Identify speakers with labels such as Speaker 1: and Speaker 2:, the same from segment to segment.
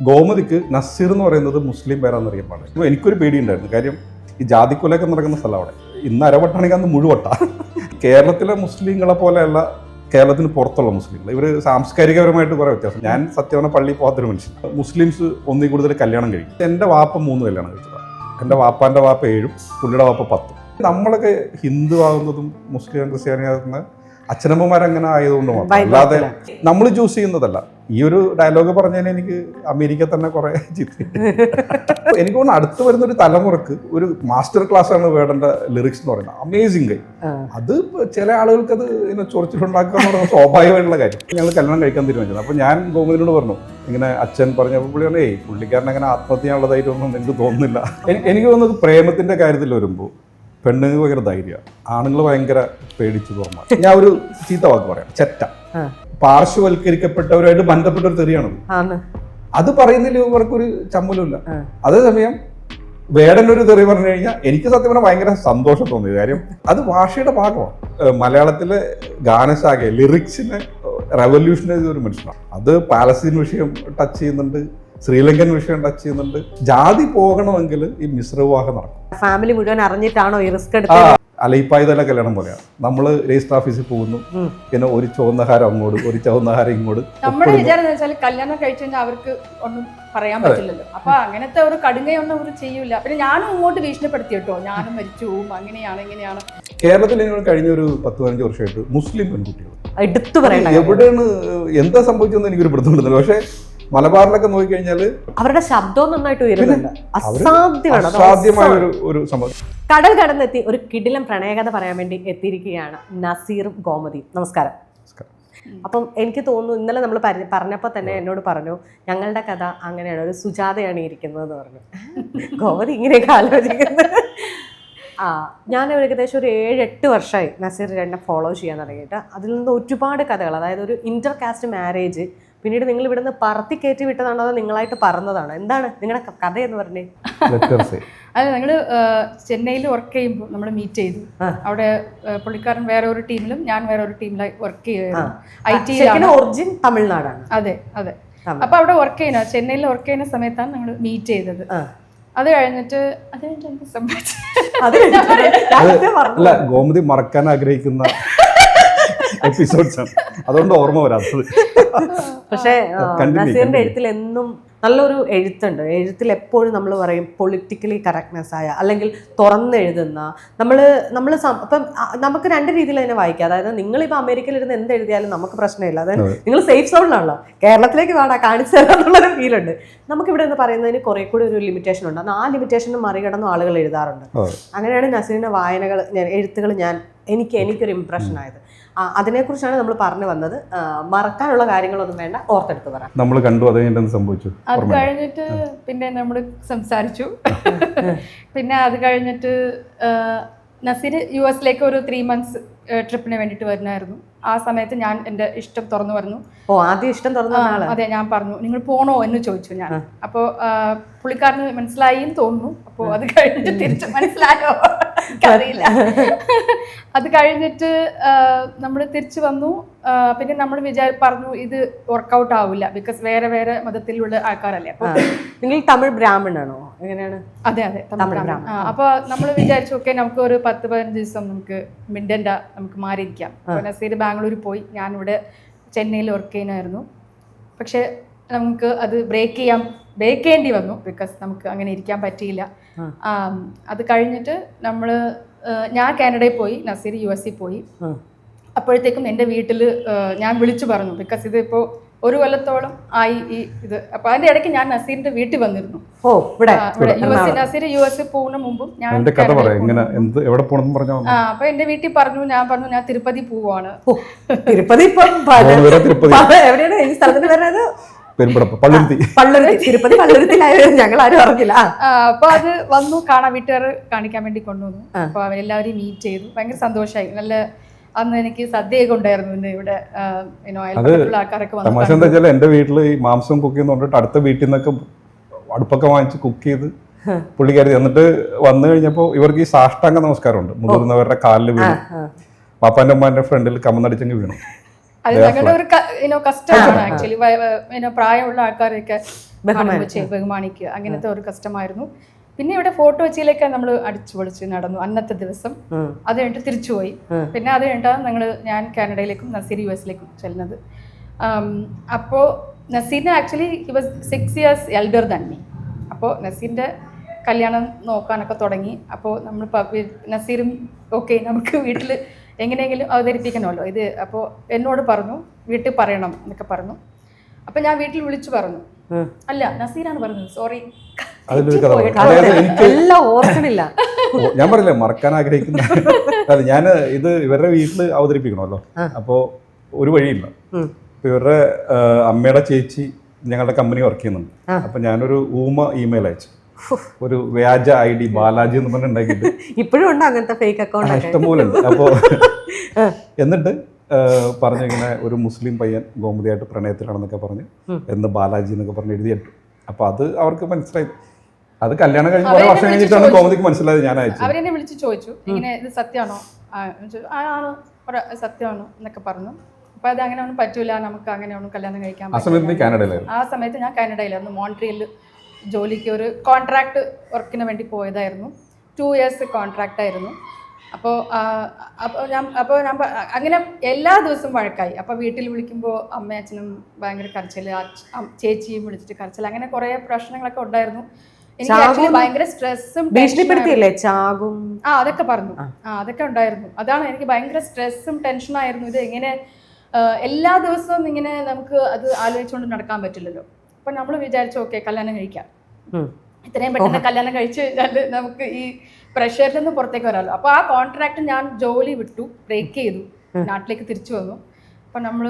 Speaker 1: ഗോമതിക്ക് നസീർ എന്ന് പറയുന്നത് മുസ്ലിം പേരാണെന്നറിയാൻ പാടില്ല. അപ്പോൾ എനിക്കൊരു പേടിയുണ്ടായിരുന്നു. കാര്യം ഈ ജാതിക്കൊലയൊക്കെ നടക്കുന്ന സ്ഥലം അവിടെ. ഇന്ന് അരവട്ടാണെങ്കിൽ അന്ന് മുഴുവട്ട. കേരളത്തിലെ മുസ്ലിങ്ങളെ പോലെയല്ല കേരളത്തിന് പുറത്തുള്ള മുസ്ലിങ്ങൾ. ഇവർ സാംസ്കാരികപരമായിട്ട് കുറേ വ്യത്യാസം. ഞാൻ സത്യവന പള്ളിയിൽ പോകാത്തൊരു മനുഷ്യൻ. മുസ്ലിംസ് ഒന്നിൽ കൂടുതൽ കല്യാണം കഴിക്കും. എൻ്റെ വാപ്പ 3 കല്യാണം കഴിച്ചതാണ്. എൻ്റെ വാപ്പാൻ്റെ വാപ്പ 7, പുള്ളിയുടെ വാപ്പ 10. നമ്മളൊക്കെ ഹിന്ദു ആകുന്നതും മുസ്ലിം ക്രിസ്ത്യാനിയാകുന്ന അച്ഛനമ്മമാരങ്ങനെ ആയതുകൊണ്ട് മാത്രം, അല്ലാതെ നമ്മൾ ചൂസ് ചെയ്യുന്നതല്ല. ഈ ഒരു ഡയലോഗ് പറഞ്ഞതിന് എനിക്ക് അമേരിക്ക തന്നെ കുറെ എനിക്ക് തോന്നുന്നു അടുത്ത് വരുന്നൊരു തലമുറക്ക് ഒരു മാസ്റ്റർ ക്ലാസ് ആണ് വേടന്റെ ലിറിക്സ് എന്ന് പറയുന്നത്. അമേസിംഗ്. അത് ചില ആളുകൾക്ക് അത് ചൊറിച്ചിട്ടുണ്ടാക്കുക എന്ന് പറയുന്നത് സ്വാഭാവികമായിട്ടുള്ള കാര്യം. ഞങ്ങൾ കല്യാണം കഴിക്കാൻ തീരുമാനിച്ചത്. അപ്പോൾ ഞാൻ ഗോമതിനോട് പറഞ്ഞു, ഇങ്ങനെ അച്ഛൻ പറഞ്ഞപ്പോൾ പുള്ളി പറഞ്ഞു, പുള്ളിക്കാരൻ അങ്ങനെ ആത്മഹത്യ ചെയ്യാനുള്ള ധൈര്യമൊന്നും എനിക്ക് തോന്നുന്നില്ല. എനിക്ക് തോന്നുന്നത് പ്രേമത്തിന്റെ കാര്യത്തിൽ വരുമ്പോൾ പെണ്ണുങ്ങൾ ഭയങ്കര ധൈര്യമാണ്, ആണുങ്ങൾ ഭയങ്കര പേടിച്ചു തുറന്ന. ഞാൻ ഒരു ചീത്ത വാക്ക് പറയാം, ചെറ്റ. പാർശ്വവൽക്കരിക്കപ്പെട്ടവരുമായിട്ട് ബന്ധപ്പെട്ട ഒരു തെറിയാണത്. അത് പറയുന്നതിൽ ഇവർക്കൊരു ചമ്മലുമില്ല. അതേസമയം വേടനൊരു തെറി പറഞ്ഞു കഴിഞ്ഞാൽ എനിക്ക് സത്യം പറഞ്ഞാൽ ഭയങ്കര സന്തോഷം തോന്നിയത്. കാര്യം അത് ഭാഷയുടെ ഭാഗമാണ്. മലയാളത്തിലെ ഗാനശാഖ ലിറിക്സിനെ റെവല്യൂഷനൈസ് ചെയ്ത ഒരു മനുഷ്യനാണ്. അത് പാലസ്തീൻ വിഷയം ടച്ച് ചെയ്യുന്നുണ്ട്, ശ്രീലങ്കൻ വിഷയം ടച്ച് ചെയ്യുന്നുണ്ട്. ജാതി പോകണമെങ്കിൽ ഈ മിശ്രവിവാഹം നടക്കും.
Speaker 2: ഫാമിലി മുഴുവൻ അറിഞ്ഞിട്ടാണോ ഈ റിസ്ക് എടുത്തത്?
Speaker 1: അലയിപ്പായതല്ല കല്യാണം പോലെയാണ്. നമ്മള് രജിസ്റ്റർ ഓഫീസിൽ പോകുന്നു, പിന്നെ ഒരു ചുവന്നഹാരം അങ്ങോട്ട്, ഒരു ചുവന്നഹാരം ഇങ്ങോട്ട്.
Speaker 3: നമ്മുടെ വിചാരം എന്ന് വെച്ചാൽ കല്യാണം കഴിച്ചു കഴിഞ്ഞാൽ അവർക്ക് ഒന്നും പറയാൻ പറ്റില്ലല്ലോ. അപ്പൊ അങ്ങനത്തെ ഒരു കടുങ്ങയൊന്നും അവർ ചെയ്യൂല. പിന്നെ ഞാനും ഇങ്ങോട്ട് ഭീഷണിപ്പെടുത്തി കേട്ടോ, ഞാനും മരിച്ചു പോവും, അങ്ങനെയാണ് ഇങ്ങനെയാണ്.
Speaker 1: കേരളത്തിൽ കഴിഞ്ഞ ഒരു 10-15 വർഷമായിട്ട് മുസ്ലിം പെൺകുട്ടികൾ
Speaker 2: എടുത്തു പറയണം
Speaker 1: എവിടെയാണ് എന്താ സംഭവിച്ചതെന്ന് എനിക്കൊരു പിടുത്തമുണ്ടെന്നില്ല. പക്ഷെ മലബാറിലൊക്കെ നോക്കിക്കഴിഞ്ഞാൽ അവരുടെ
Speaker 2: ശബ്ദവും നന്നായിട്ട് ഉയരുന്നുണ്ട്.
Speaker 1: അസാധ്യമായ ഒരു സംഭവം.
Speaker 2: കടൽ കടന്നെത്തി ഒരു കിടിലം പ്രണയകഥ പറയാൻ വേണ്ടി എത്തിയിരിക്കുകയാണ് നസീറും ഗോമതിയും. നമസ്കാരം. അപ്പം എനിക്ക് തോന്നുന്നു ഇന്നലെ നമ്മൾ പറഞ്ഞപ്പോൾ തന്നെ എന്നോട് പറഞ്ഞു, ഞങ്ങളുടെ കഥ അങ്ങനെയാണ്, ഒരു സുജാതയാണ് ഇരിക്കുന്നത് പറഞ്ഞു. ഗോമതി ഇങ്ങനെയൊക്കെ ആലോചിക്കുന്നത്. ഞാൻ ഏകദേശം ഒരു 7-8 വർഷമായി നസീർ ചേട്ടനെ ഫോളോ ചെയ്യാൻ തുടങ്ങിയിട്ട്. അതിൽ നിന്ന് ഒരുപാട് കഥകൾ, അതായത് ഒരു ഇന്റർ കാസ്റ്റ് മാരേജ്, പിന്നീട് നിങ്ങൾ ഇവിടുന്ന് പറത്തി കയറ്റി വിട്ടതാണോ അതോ നിങ്ങളായിട്ട് പറഞ്ഞതാണ്? എന്താണ് നിങ്ങളുടെ കഥ എന്ന് പറഞ്ഞേ?
Speaker 3: അതെ, ഞങ്ങള് ചെന്നൈയിൽ വർക്ക് ചെയ്യുമ്പോൾ നമ്മൾ മീറ്റ് ചെയ്തു. അവിടെ പുള്ളിക്കാരൻ വേറെ ഒരു ടീമിലും ഞാൻ വേറെ ഒരു ടീമിലായി വർക്ക് ചെയ്യുമായിരുന്നു. IT
Speaker 2: ഒറിജിൻ തമിഴ്നാടാണ്.
Speaker 3: അതെ അതെ. അപ്പൊ അവിടെ വർക്ക് ചെയ്യുന്ന ചെന്നൈയിൽ വർക്ക് ചെയ്യുന്ന സമയത്താണ് നമ്മൾ മീറ്റ് ചെയ്തത്. അത് കഴിഞ്ഞിട്ട് എന്ത് സംഭവിച്ചു?
Speaker 1: അല്ല, ഗോമതി മറക്കാൻ ആഗ്രഹിക്കുന്ന എപ്പിസോഡ്സ് ആണ്, അതുകൊണ്ട് ഓർമ്മ വരാത്തത്.
Speaker 2: പക്ഷേ നസീറിന്റെ എഴുത്തിൽ എന്നും നല്ലൊരു എഴുത്തുണ്ട്. എഴുത്തിൽ എപ്പോഴും നമ്മൾ പറയും പൊളിറ്റിക്കലി കറക്റ്റ്നെസ് ആയ, അല്ലെങ്കിൽ തുറന്നെഴുതുന്ന, നമ്മൾ ഇപ്പം നമുക്ക് 2 രീതിയിൽ തന്നെ വായിക്കാം. അതായത് നിങ്ങളിപ്പോൾ അമേരിക്കയിലിരുന്ന് എന്ത് എഴുതിയാലും നമുക്ക് പ്രശ്നമില്ല, അതായത് നിങ്ങൾ സേഫ് സോണിലാണല്ലോ, കേരളത്തിലേക്ക് വേണം കാണിച്ചു തരാന്നുള്ളൊരു ഫീലുണ്ട്. നമുക്കിവിടെ എന്ന് പറയുന്നതിന് കുറെ കൂടി ഒരു ലിമിറ്റേഷൻ ഉണ്ട്. ആ ലിമിറ്റേഷനും മറികടന്നും ആളുകൾ എഴുതാറുണ്ട്. അങ്ങനെയാണ് നസീറിന്റെ വായനകൾ, എഴുത്തുകൾ എനിക്കൊരു ഇംപ്രഷൻ ആയത്. അതിനെക്കുറിച്ചാണ് നമ്മൾ പറഞ്ഞു വന്നത്. മറക്കാനുള്ള കാര്യങ്ങളൊന്നും വേണ്ട, ഓർത്തെടുത്ത് പറയാം.
Speaker 1: നമ്മൾ കണ്ടു, അത് സംഭവിച്ചു.
Speaker 3: അത് കഴിഞ്ഞിട്ട് പിന്നെ നമ്മൾ സംസാരിച്ചു. പിന്നെ അത് കഴിഞ്ഞിട്ട് നസീർ US ഒരു 3 months ട്രിപ്പിന് വേണ്ടിയിട്ട് വരുന്നായിരുന്നു. ആ സമയത്ത് ഞാൻ എൻ്റെ ഇഷ്ടം തുറന്നു പറഞ്ഞു.
Speaker 2: ആദ്യം ഇഷ്ടം തുറന്നു?
Speaker 3: അതെ, ഞാൻ പറഞ്ഞു നിങ്ങൾ പോണോ എന്ന് ചോദിച്ചു ഞാൻ. അപ്പോൾ പുള്ളിക്കാരന് മനസ്സിലായി എന്ന് തോന്നുന്നു. അപ്പോൾ അത് കഴിഞ്ഞിട്ട് തിരിച്ച് മനസ്സിലായോ അറിയില്ല. അത് കഴിഞ്ഞിട്ട് നമ്മൾ തിരിച്ചു വന്നു. പിന്നെ നമ്മൾ പറഞ്ഞു ഇത് വർക്കൗട്ട് ആവില്ല, ബിക്കോസ് വേറെ വേറെ മതത്തിലുള്ള ആൾക്കാരല്ലേ. അപ്പോൾ
Speaker 2: നിങ്ങൾ തമിഴ് ബ്രാഹ്മണാണോ? എങ്ങനെയാണ്?
Speaker 3: അതെ അതെ, തമിഴ് ബ്രാഹ്മണ. അപ്പോൾ നമ്മൾ വിചാരിച്ചു ഓക്കെ, നമുക്ക് ഒരു 10-15 ദിവസം നമുക്ക് മിണ്ടണ്ട, നമുക്ക് മാറിയിരിക്കാം. അപ്പോൾ നസീർ ബാംഗ്ലൂർ പോയി, ഞാനിവിടെ ചെന്നൈയിൽ വർക്ക് ചെയ്യുന്നായിരുന്നു. പക്ഷെ നമുക്ക് അത് ബ്രേക്ക് ചെയ്യേണ്ടി വന്നു, ബിക്കോസ് നമുക്ക് അങ്ങനെ ഇരിക്കാൻ പറ്റിയില്ല. അത് കഴിഞ്ഞിട്ട് ഞാൻ കാനഡയിൽ പോയി, നസീർ US പോയി. അപ്പോഴത്തേക്കും എൻ്റെ വീട്ടിൽ ഞാൻ വിളിച്ചു പറഞ്ഞു, ബിക്കോസ് ഇതിപ്പോൾ 1 കൊല്ലത്തോളം ആയി ഈ ഇത്. അപ്പൊ അതിന്റെ ഇടയ്ക്ക് ഞാൻ നസീറിന്റെ വീട്ടിൽ വന്നിരുന്നു. നസീർ US പോകുന്ന മുമ്പും ഞാൻ അപ്പൊ എന്റെ വീട്ടിൽ പറഞ്ഞു, ഞാൻ തിരുപ്പതി പോവാണ്.
Speaker 2: തിരുപ്പതി എവിടെയാണ് ഈ സ്ഥലത്തിന് വരുന്നത്? തിരുപ്പതി പള്ളുരുത്തിലായിരുന്നു, ഞങ്ങൾ ആരും അറിഞ്ഞില്ല.
Speaker 3: അപ്പൊ അത് വന്നു കാണാൻ, വീട്ടുകാർ കാണിക്കാൻ വേണ്ടി കൊണ്ടുവന്നു. അപ്പൊ അവരെല്ലാവരും മീറ്റ് ചെയ്തു, ഭയങ്കര സന്തോഷമായി. നല്ല അന്ന് എനിക്ക് സദ്യയൊക്കെ ഉണ്ടായിരുന്നു ഇവിടെ.
Speaker 1: തമാശ എന്താ വെച്ചാൽ എന്റെ വീട്ടിൽ ഈ മാംസം കുക്ക് ചെയ്യുന്നോണ്ടിട്ട് അടുത്ത വീട്ടിൽ നിന്നൊക്കെ അടുപ്പൊക്കെ വാങ്ങിച്ച് കുക്ക് ചെയ്ത് പുള്ളിക്കാരി. എന്നിട്ട് വന്നു കഴിഞ്ഞപ്പോൾ ഇവർക്ക് ഈ സാഷ്ടാംഗ നമസ്കാരമുണ്ട്, മുതിർന്നവരുടെ കാലിൽ വീണു, പാപ്പാന്റെ അമ്മാന്റെ ഫ്രണ്ടിൽ കമന്നടിച്ചെങ്കിൽ വീണു.
Speaker 3: അത് ഞങ്ങളുടെ ഒരു കസ്റ്റമാണ് ആക്ച്വലി. പ്രായമുള്ള ആൾക്കാരെയൊക്കെ ബഹുമാനിക്കുക, അങ്ങനത്തെ ഒരു കസ്റ്റമായിരുന്നു. പിന്നെ ഇവിടെ ഫോട്ടോ വെച്ചിലേക്ക് നമ്മൾ അടിച്ചു പൊളിച്ച് നടന്നു അന്നത്തെ ദിവസം. അത് കഴിഞ്ഞിട്ട് തിരിച്ചുപോയി. പിന്നെ അത് കഴിഞ്ഞിട്ടാണ് ഞാൻ കാനഡയിലേക്കും നസീർ US-ലേക്കും ചെല്ലുന്നത്. അപ്പോൾ നസീറിന് actually he was 6 years elder than me. അപ്പോൾ നസീറിൻ്റെ കല്യാണം നോക്കാനൊക്കെ തുടങ്ങി. അപ്പോൾ നമ്മൾ നസീറും ഓക്കെ നമുക്ക് വീട്ടിൽ എങ്ങനെയെങ്കിലും അവതരിപ്പിക്കണമല്ലോ ഇത്. അപ്പോൾ എന്നോട് പറഞ്ഞു വീട്ടിൽ പറയണം എന്നൊക്കെ പറഞ്ഞു. അപ്പം ഞാൻ വീട്ടിൽ വിളിച്ചു പറഞ്ഞു. അല്ല, നസീറാണ് പറഞ്ഞത്, സോറി.
Speaker 2: എല്ലാം ഓർക്കണില്ല.
Speaker 1: ഞാൻ പറഞ്ഞില്ലേ മറക്കാൻ ആഗ്രഹിക്കുന്ന അതെ, ഞാൻ ഇത് ഇവരുടെ വീട്ടിൽ അവതരിപ്പിക്കണമല്ലോ. അപ്പോൾ ഒരു വഴിയില്ല. ഇപ്പൊ ഇവരുടെ അമ്മയുടെ ചേച്ചി ഞങ്ങളുടെ കമ്പനി വർക്ക് ചെയ്യുന്നുണ്ട്. അപ്പൊ ഞാനൊരു ഇമെയിൽ അയച്ചു, ഒരു വ്യാജ ID ബാലാജി എന്ന് പറഞ്ഞ് ഉണ്ടാക്കിയിട്ട്.
Speaker 2: ഇപ്പോഴും ഉണ്ട് അങ്ങനത്തെ ഫേക്ക് അക്കൗണ്ട്
Speaker 1: ഇഷ്ടംപോലെ ഉണ്ട്. അപ്പോൾ എന്നിട്ട് പറഞ്ഞു ഇങ്ങനെ ഒരു മുസ്ലിം പയ്യൻ ഗോമതിയായിട്ട് പ്രണയത്തിലാണെന്നൊക്കെ പറഞ്ഞ് എന്ന് ബാലാജി എന്നൊക്കെ പറഞ്ഞ് എഴുതിയിട്ടു. അപ്പൊ അത് അവർക്ക് മനസ്സിലായി. അത് കല്യാണം കഴിഞ്ഞ് കുറെ വർഷം കഴിഞ്ഞിട്ടാണ് ഗോമതിക്ക് മനസ്സിലായത്. ഞാൻ അയച്ചു.
Speaker 3: അവരെന്നെ വിളിച്ച് ചോദിച്ചു ഇങ്ങനെ ഇത് സത്യമാണോ, ആണോ സത്യമാണോ എന്നൊക്കെ പറഞ്ഞു. അപ്പൊ അത് അങ്ങനെ ഒന്നും പറ്റൂല, നമുക്ക് അങ്ങനെ ഒന്നും കല്യാണം കഴിക്കാൻ പറ്റില്ല. ആ സമയത്ത് ഞാൻ കാനഡയിലായിരുന്നു, മോൺട്രിയലിൽ ജോലിക്ക് ഒരു കോൺട്രാക്ട് വർക്കിന് വേണ്ടി പോയതായിരുന്നു. 2 years കോൺട്രാക്റ്റ് ആയിരുന്നു. അപ്പോൾ ഞാൻ അങ്ങനെ എല്ലാ ദിവസവും വഴക്കായി. അപ്പോൾ വീട്ടിൽ വിളിക്കുമ്പോൾ അമ്മയും അച്ഛനും ഭയങ്കര കരച്ചിൽ, ചേച്ചിയും വിളിച്ചിട്ട് കരച്ചിൽ, അങ്ങനെ കുറേ പ്രശ്നങ്ങളൊക്കെ ഉണ്ടായിരുന്നു. എനിക്ക് ആക്ച്വലി ഭയങ്കര സ്ട്രെസ്സും
Speaker 2: ചാകും
Speaker 3: അതൊക്കെ പറഞ്ഞു. അതൊക്കെ ഉണ്ടായിരുന്നു. അതാണ് എനിക്ക് ഭയങ്കര സ്ട്രെസ്സും ടെൻഷനായിരുന്നു. ഇത് എങ്ങനെ എല്ലാ ദിവസവും ഇങ്ങനെ നമുക്ക് അത് ആലോചിച്ചുകൊണ്ട് നടക്കാൻ പറ്റില്ലല്ലോ. അപ്പം നമ്മൾ വിചാരിച്ചു ഓക്കെ കല്യാണം കഴിക്കാം, ഇത്രയും പെട്ടെന്ന് കല്യാണം കഴിച്ച് കഴിഞ്ഞാൽ നമുക്ക് ഈ പ്രഷറിൽ നിന്ന് പുറത്തേക്ക് വരാമല്ലോ. അപ്പോൾ ആ കോൺട്രാക്ട് ഞാൻ ജോലി വിട്ടു, ബ്രേക്ക് ചെയ്തു, നാട്ടിലേക്ക് തിരിച്ചു വന്നു. അപ്പം നമ്മൾ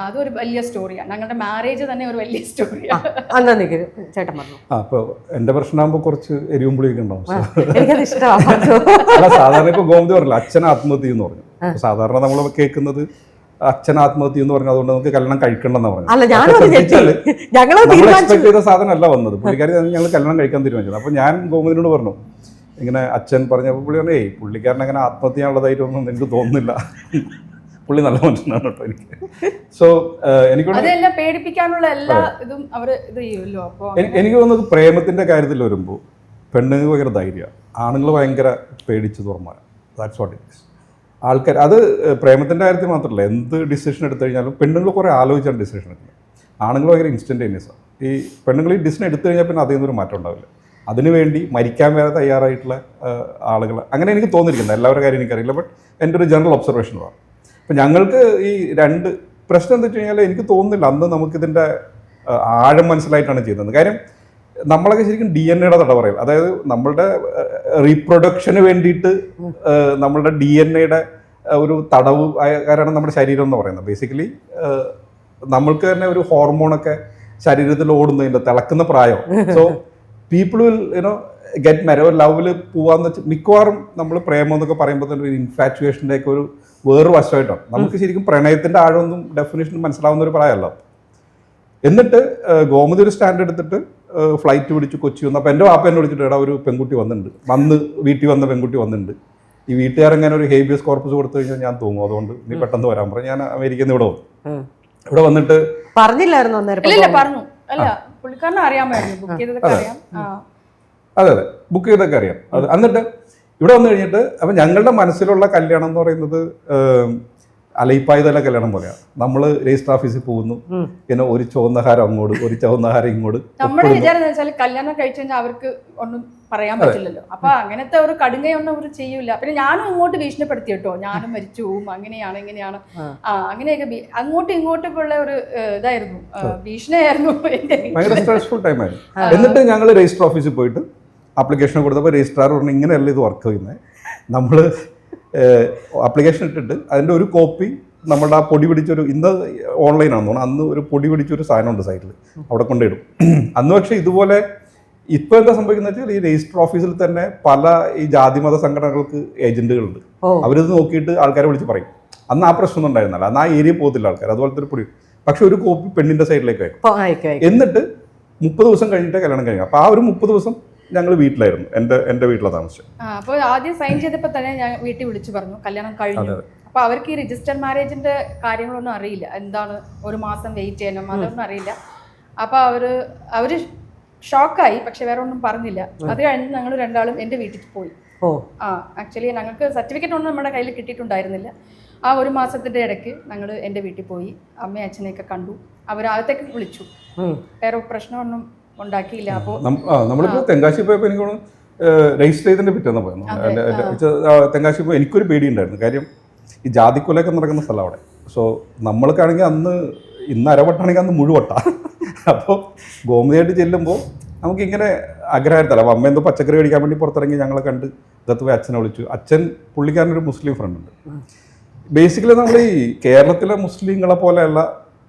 Speaker 3: അതൊരു വലിയ സ്റ്റോറിയാണ്. ഞങ്ങളുടെ മാരേജ് തന്നെ ഒരു വലിയ സ്റ്റോറിയാണ്.
Speaker 2: ചേട്ടൻ പറഞ്ഞു
Speaker 1: അപ്പോൾ എൻ്റെ പ്രശ്നമാകുമ്പോൾ കുറച്ച് എരിവും പുളിയൊക്കെ ഉണ്ടാവും.
Speaker 2: എനിക്കത്
Speaker 1: സാധാരണ ഇപ്പോൾ ഗോമതി പറഞ്ഞില്ല അച്ഛൻ ആത്മഹത്യ എന്ന് പറഞ്ഞു. സാധാരണ നമ്മൾ കേൾക്കുന്നത് അച്ഛൻ ആത്മഹത്യ എന്ന് പറഞ്ഞു, അതുകൊണ്ട് നമുക്ക് കല്യാണം കഴിക്കണ്ടെന്ന് പറഞ്ഞു. നമ്മൾ എക്സ്പെക്ട് ചെയ്ത സാധനമല്ല വന്നത്. പുള്ളിക്കാരി ഞങ്ങൾ കല്യാണം കഴിക്കാൻ തീരുമാനിച്ചത്. അപ്പോൾ ഞാൻ ഗോമതിനോട് പറഞ്ഞു ഇങ്ങനെ അച്ഛൻ പറഞ്ഞപ്പോൾ പുള്ളി പറഞ്ഞു പുള്ളിക്കാരൻ അങ്ങനെ ആത്മഹത്യ ചെയ്യാനുള്ള ധൈര്യമൊന്നും എനിക്ക് തോന്നുന്നില്ല, പുള്ളി നല്ല മനുഷ്യനാണ് കേട്ടോ എനിക്ക്. സോ എനിക്ക്
Speaker 3: പേടിപ്പിക്കാനുള്ള എല്ലാ ഇതും അവർ ഇത് ചെയ്യുമല്ലോ. അപ്പോൾ
Speaker 1: എനിക്ക് തോന്നുന്നത് പ്രേമത്തിന്റെ കാര്യത്തിൽ വരുമ്പോൾ പെണ്ണുങ്ങൾ ഭയങ്കര ധൈര്യമാണ്, ആണുങ്ങൾ ഭയങ്കര പേടിച്ച് തുറന്നാൽ. That's what it is. ആൾക്കാർ അത് പ്രേമത്തിൻ്റെ കാര്യത്തിൽ മാത്രമല്ല, എന്ത് ഡിസിഷൻ എടുത്തു കഴിഞ്ഞാലും പെണ്ണുങ്ങൾ കുറേ ആലോചിച്ചാണ് ഡിസിഷൻ എടുക്കുന്നത്. ആണുങ്ങൾ ഭയങ്കര ഇൻസ്റ്റൻറ്റേനിയസാണ്. ഈ പെണ്ണുങ്ങൾ ഈ ഡിസിഷൻ എടുത്തു കഴിഞ്ഞാൽ പിന്നെ അതിൽ നിന്നൊരു മാറ്റം ഉണ്ടാവില്ല. അതിനുവേണ്ടി മരിക്കാൻ വരെ തയ്യാറായിട്ടുള്ള ആളുകൾ അങ്ങനെ എനിക്ക് തോന്നിയിരിക്കുന്നത്. എല്ലാവരുടെ കാര്യം എനിക്കറിയില്ല, ബട്ട് എൻ്റെ ഒരു ജനറൽ ഒബ്സർവേഷനാണ്. അപ്പം ഞങ്ങൾക്ക് ഈ രണ്ട് പ്രശ്നം എന്താ വെച്ച് കഴിഞ്ഞാൽ എനിക്ക് തോന്നുന്നില്ല അന്ന് നമുക്കിതിൻ്റെ ആഴം മനസ്സിലായിട്ടാണ് ചെയ്യുന്നത്. കാര്യം നമ്മളൊക്കെ ശരിക്കും DNA തട പറയും. അതായത് നമ്മളുടെ റീപ്രൊഡക്ഷന് വേണ്ടിയിട്ട് നമ്മളുടെ DNA ഒരു തടവ് ആകാരാണ് നമ്മുടെ ശരീരം എന്ന് പറയുന്നത്. ബേസിക്കലി നമ്മൾക്ക് തന്നെ ഒരു ഹോർമോണൊക്കെ ശരീരത്തിൽ ഓടുന്നതിൻ്റെ തിളക്കുന്ന പ്രായം. So people will get married, ഒരു ലവിൽ പോവാന്ന് വെച്ചാൽ മിക്കവാറും നമ്മൾ പ്രേമം എന്നൊക്കെ പറയുമ്പോൾ തന്നെ ഒരു ഇൻഫാറ്റുവേഷൻ്റെ ഒക്കെ ഒരു വേറൊരു വശമായിട്ടാണ്. നമുക്ക് ശരിക്കും പ്രണയത്തിൻ്റെ ആഴമൊന്നും ഡെഫിനേഷൻ മനസ്സിലാവുന്ന ഒരു പ്രായമല്ല. എന്നിട്ട് ഗോമതി ഒരു സ്റ്റാൻഡ് എടുത്തിട്ട് ഫ്ലൈറ്റ് പിടിച്ച് കൊച്ചി വന്നു. അപ്പോൾ എൻ്റെ വാപ്പ എന്നെ വിളിച്ചിട്ട് എടാ ഒരു പെൺകുട്ടി വന്നിട്ടുണ്ട്, വീട്ടിൽ വന്ന പെൺകുട്ടി വന്നിട്ടുണ്ട്, ഈ വീട്ടുകാരെങ്ങനെ ഒരു ഹേബിയസ് കോർപ്പസ് കൊടുത്തു കഴിഞ്ഞാൽ ഞാൻ തൂങ്ങും, അതുകൊണ്ട് നീ പെട്ടെന്ന് വരാൻ പറഞ്ഞു. ഞാൻ അമേരിക്കയിൽ നിന്ന് ഇവിടെ വന്നിട്ട്
Speaker 2: പറഞ്ഞില്ലായിരുന്നു
Speaker 3: പറഞ്ഞു. അല്ല പുള്ളിക്കാരനെ അറിയാമായിരുന്നു, ബുക്ക് ചെയ്തതൊക്കെ അറിയാം.
Speaker 1: അതെ ബുക്ക് ചെയ്തൊക്കെ അറിയാം. അത് എന്നിട്ട് ഇവിടെ വന്നു കഴിഞ്ഞിട്ട് അപ്പം ഞങ്ങളുടെ മനസ്സിലുള്ള കല്യാണം എന്ന് പറയുന്നത് അലയിപ്പായതല്ല കല്യാണം പോലെയാണ്. നമ്മൾ രജിസ്റ്റർ ഓഫീസിൽ പോകുന്നു, പിന്നെ ഒരു ചുവന്നഹാരം അങ്ങോട്ട്, ഒരു ചുവന്നഹാരം ഇങ്ങോട്ട്.
Speaker 3: നമ്മുടെ വിചാരം എന്ന് വെച്ചാൽ കല്യാണം കഴിച്ചു കഴിഞ്ഞാൽ അവർക്ക് ഒന്നും പറയാൻ പറ്റില്ലല്ലോ. അപ്പൊ അങ്ങനത്തെ ഒരു കടുങ്കയൊന്നും അവർ ചെയ്യൂല. പിന്നെ ഞാനും ഇങ്ങോട്ട് ഭീഷണിപ്പെടുത്തി കേട്ടോ, ഞാനും മരിച്ചു പോവും, അങ്ങനെയാണ് ഇങ്ങനെയാണ്, അങ്ങനെയൊക്കെ അങ്ങോട്ടും ഇങ്ങോട്ടും ഉള്ള ഒരു ഇതായിരുന്നു, ഭീഷണിയായിരുന്നു.
Speaker 1: ഭയങ്കര സ്ട്രെസ്ഫുൾ ടൈമായിരുന്നു. എന്നിട്ട് ഞങ്ങൾ രജിസ്റ്റർ ഓഫീസിൽ പോയിട്ട് ആപ്ലിക്കേഷൻ കൊടുത്തപ്പോൾ രജിസ്ട്രാർ പറഞ്ഞു ഇങ്ങനെയല്ല ഇത് വർക്ക് ചെയ്യുന്നത്. നമ്മൾ ആപ്ലിക്കേഷൻ ഇട്ടിട്ട് അതിൻ്റെ ഒരു കോപ്പി നമ്മുടെ ആ പൊടി പിടിച്ചൊരു, ഇന്ന് ഓൺലൈനാണെന്ന് തോന്നുന്നു, അന്ന് ഒരു പൊടി പിടിച്ചൊരു സാധനമുണ്ട് സൈറ്റിൽ, അവിടെ കൊണ്ടിടും. അന്ന് പക്ഷേ ഇതുപോലെ ഇപ്പോൾ എന്താ സംഭവിക്കുന്നത് വെച്ചാൽ ഈ രജിസ്റ്റർ ഓഫീസിൽ തന്നെ പല ഈ ജാതിമത സംഘടനകൾക്ക് ഏജന്റുകളുണ്ട്. അവരിത് നോക്കിയിട്ട് ആൾക്കാരെ വിളിച്ച് പറയും. അന്ന് ആ പ്രശ്നമൊന്നും ഉണ്ടായിരുന്നല്ല, അന്ന് ആ ഏരിയ പോകത്തില്ല ആൾക്കാർ, അതുപോലത്തെ ഒരു പൊടി. പക്ഷെ ഒരു കോപ്പി പെണ്ണിൻ്റെ സൈഡിലേക്ക് വയ്ക്കും. എന്നിട്ട് 30 ദിവസം കഴിഞ്ഞിട്ട് കല്യാണം കഴിയും. അപ്പോൾ ആ ഒരു 30 ദിവസം ഞങ്ങൾ വീട്ടിലായിരുന്നു, എൻ്റെ വീട്ടിലാണ് താമസിച്ചത്.
Speaker 3: അപ്പോൾ ആദ്യം സൈൻ ചെയ്തപ്പോൾ തന്നെ ഞാൻ വീട്ടിൽ വിളിച്ചു പറഞ്ഞു കല്യാണം കഴിഞ്ഞു. അപ്പോൾ അവർക്ക് ഈ രജിസ്റ്റർ മാരേജിൻ്റെ കാര്യങ്ങളൊന്നും അറിയില്ല, എന്താണ് ഒരു മാസം വെയിറ്റ് ചെയ്യണം അതൊന്നും അറിയില്ല. അപ്പോൾ അവർ ഷോക്കായി, പക്ഷെ വേറെ ഒന്നും പറഞ്ഞില്ല. അത് കഴിഞ്ഞ് ഞങ്ങൾ രണ്ടാളും എൻ്റെ വീട്ടിൽ പോയി. ആക്ച്വലി ഞങ്ങൾക്ക് സർട്ടിഫിക്കറ്റ് ഒന്നും നമ്മുടെ കയ്യിൽ കിട്ടിയിട്ടുണ്ടായിരുന്നില്ല. ആ ഒരു മാസത്തിൻ്റെ ഇടയ്ക്ക് ഞങ്ങൾ എൻ്റെ വീട്ടിൽ പോയി, അമ്മയും അച്ഛനെയൊക്കെ കണ്ടു. അവരകത്തേക്ക് വിളിച്ചു, വേറെ പ്രശ്നമൊന്നും ഉണ്ടാക്കിയില്ല. അപ്പോൾ
Speaker 1: നമ്മളിപ്പോൾ തെങ്കാശി പോയപ്പോൾ എനിക്ക് രജിസ്റ്റർ ചെയ്തതിൻ്റെ പിറ്റേന്ന് പോയത്. തെങ്കാശി പോയി എനിക്കൊരു പേടിയുണ്ടായിരുന്നു. കാര്യം ഈ ജാതിക്കൊലയൊക്കെ നടക്കുന്ന സ്ഥലം അവിടെ. സോ നമ്മൾക്കാണെങ്കിൽ ഇന്ന് അരവട്ടാണെങ്കിൽ അന്ന് മുഴുവട്ടാണ്. അപ്പോൾ ഗോമതിയായിട്ട് ചെല്ലുമ്പോൾ നമുക്കിങ്ങനെ ആഗ്രഹമായിരുന്നല്ലോ. അപ്പോൾ അമ്മ എന്തോ പച്ചക്കറി മേടിക്കാൻ വേണ്ടി പുറത്തിറങ്ങി ഞങ്ങളെ കണ്ട് ഇതത്ത് പോയി അച്ഛനെ വിളിച്ചു. പുള്ളിക്കാരനൊരു മുസ്ലിം ഫ്രണ്ട് ഉണ്ട്. ബേസിക്കലി നമ്മൾ ഈ കേരളത്തിലെ മുസ്ലിങ്ങളെ പോലെയല്ല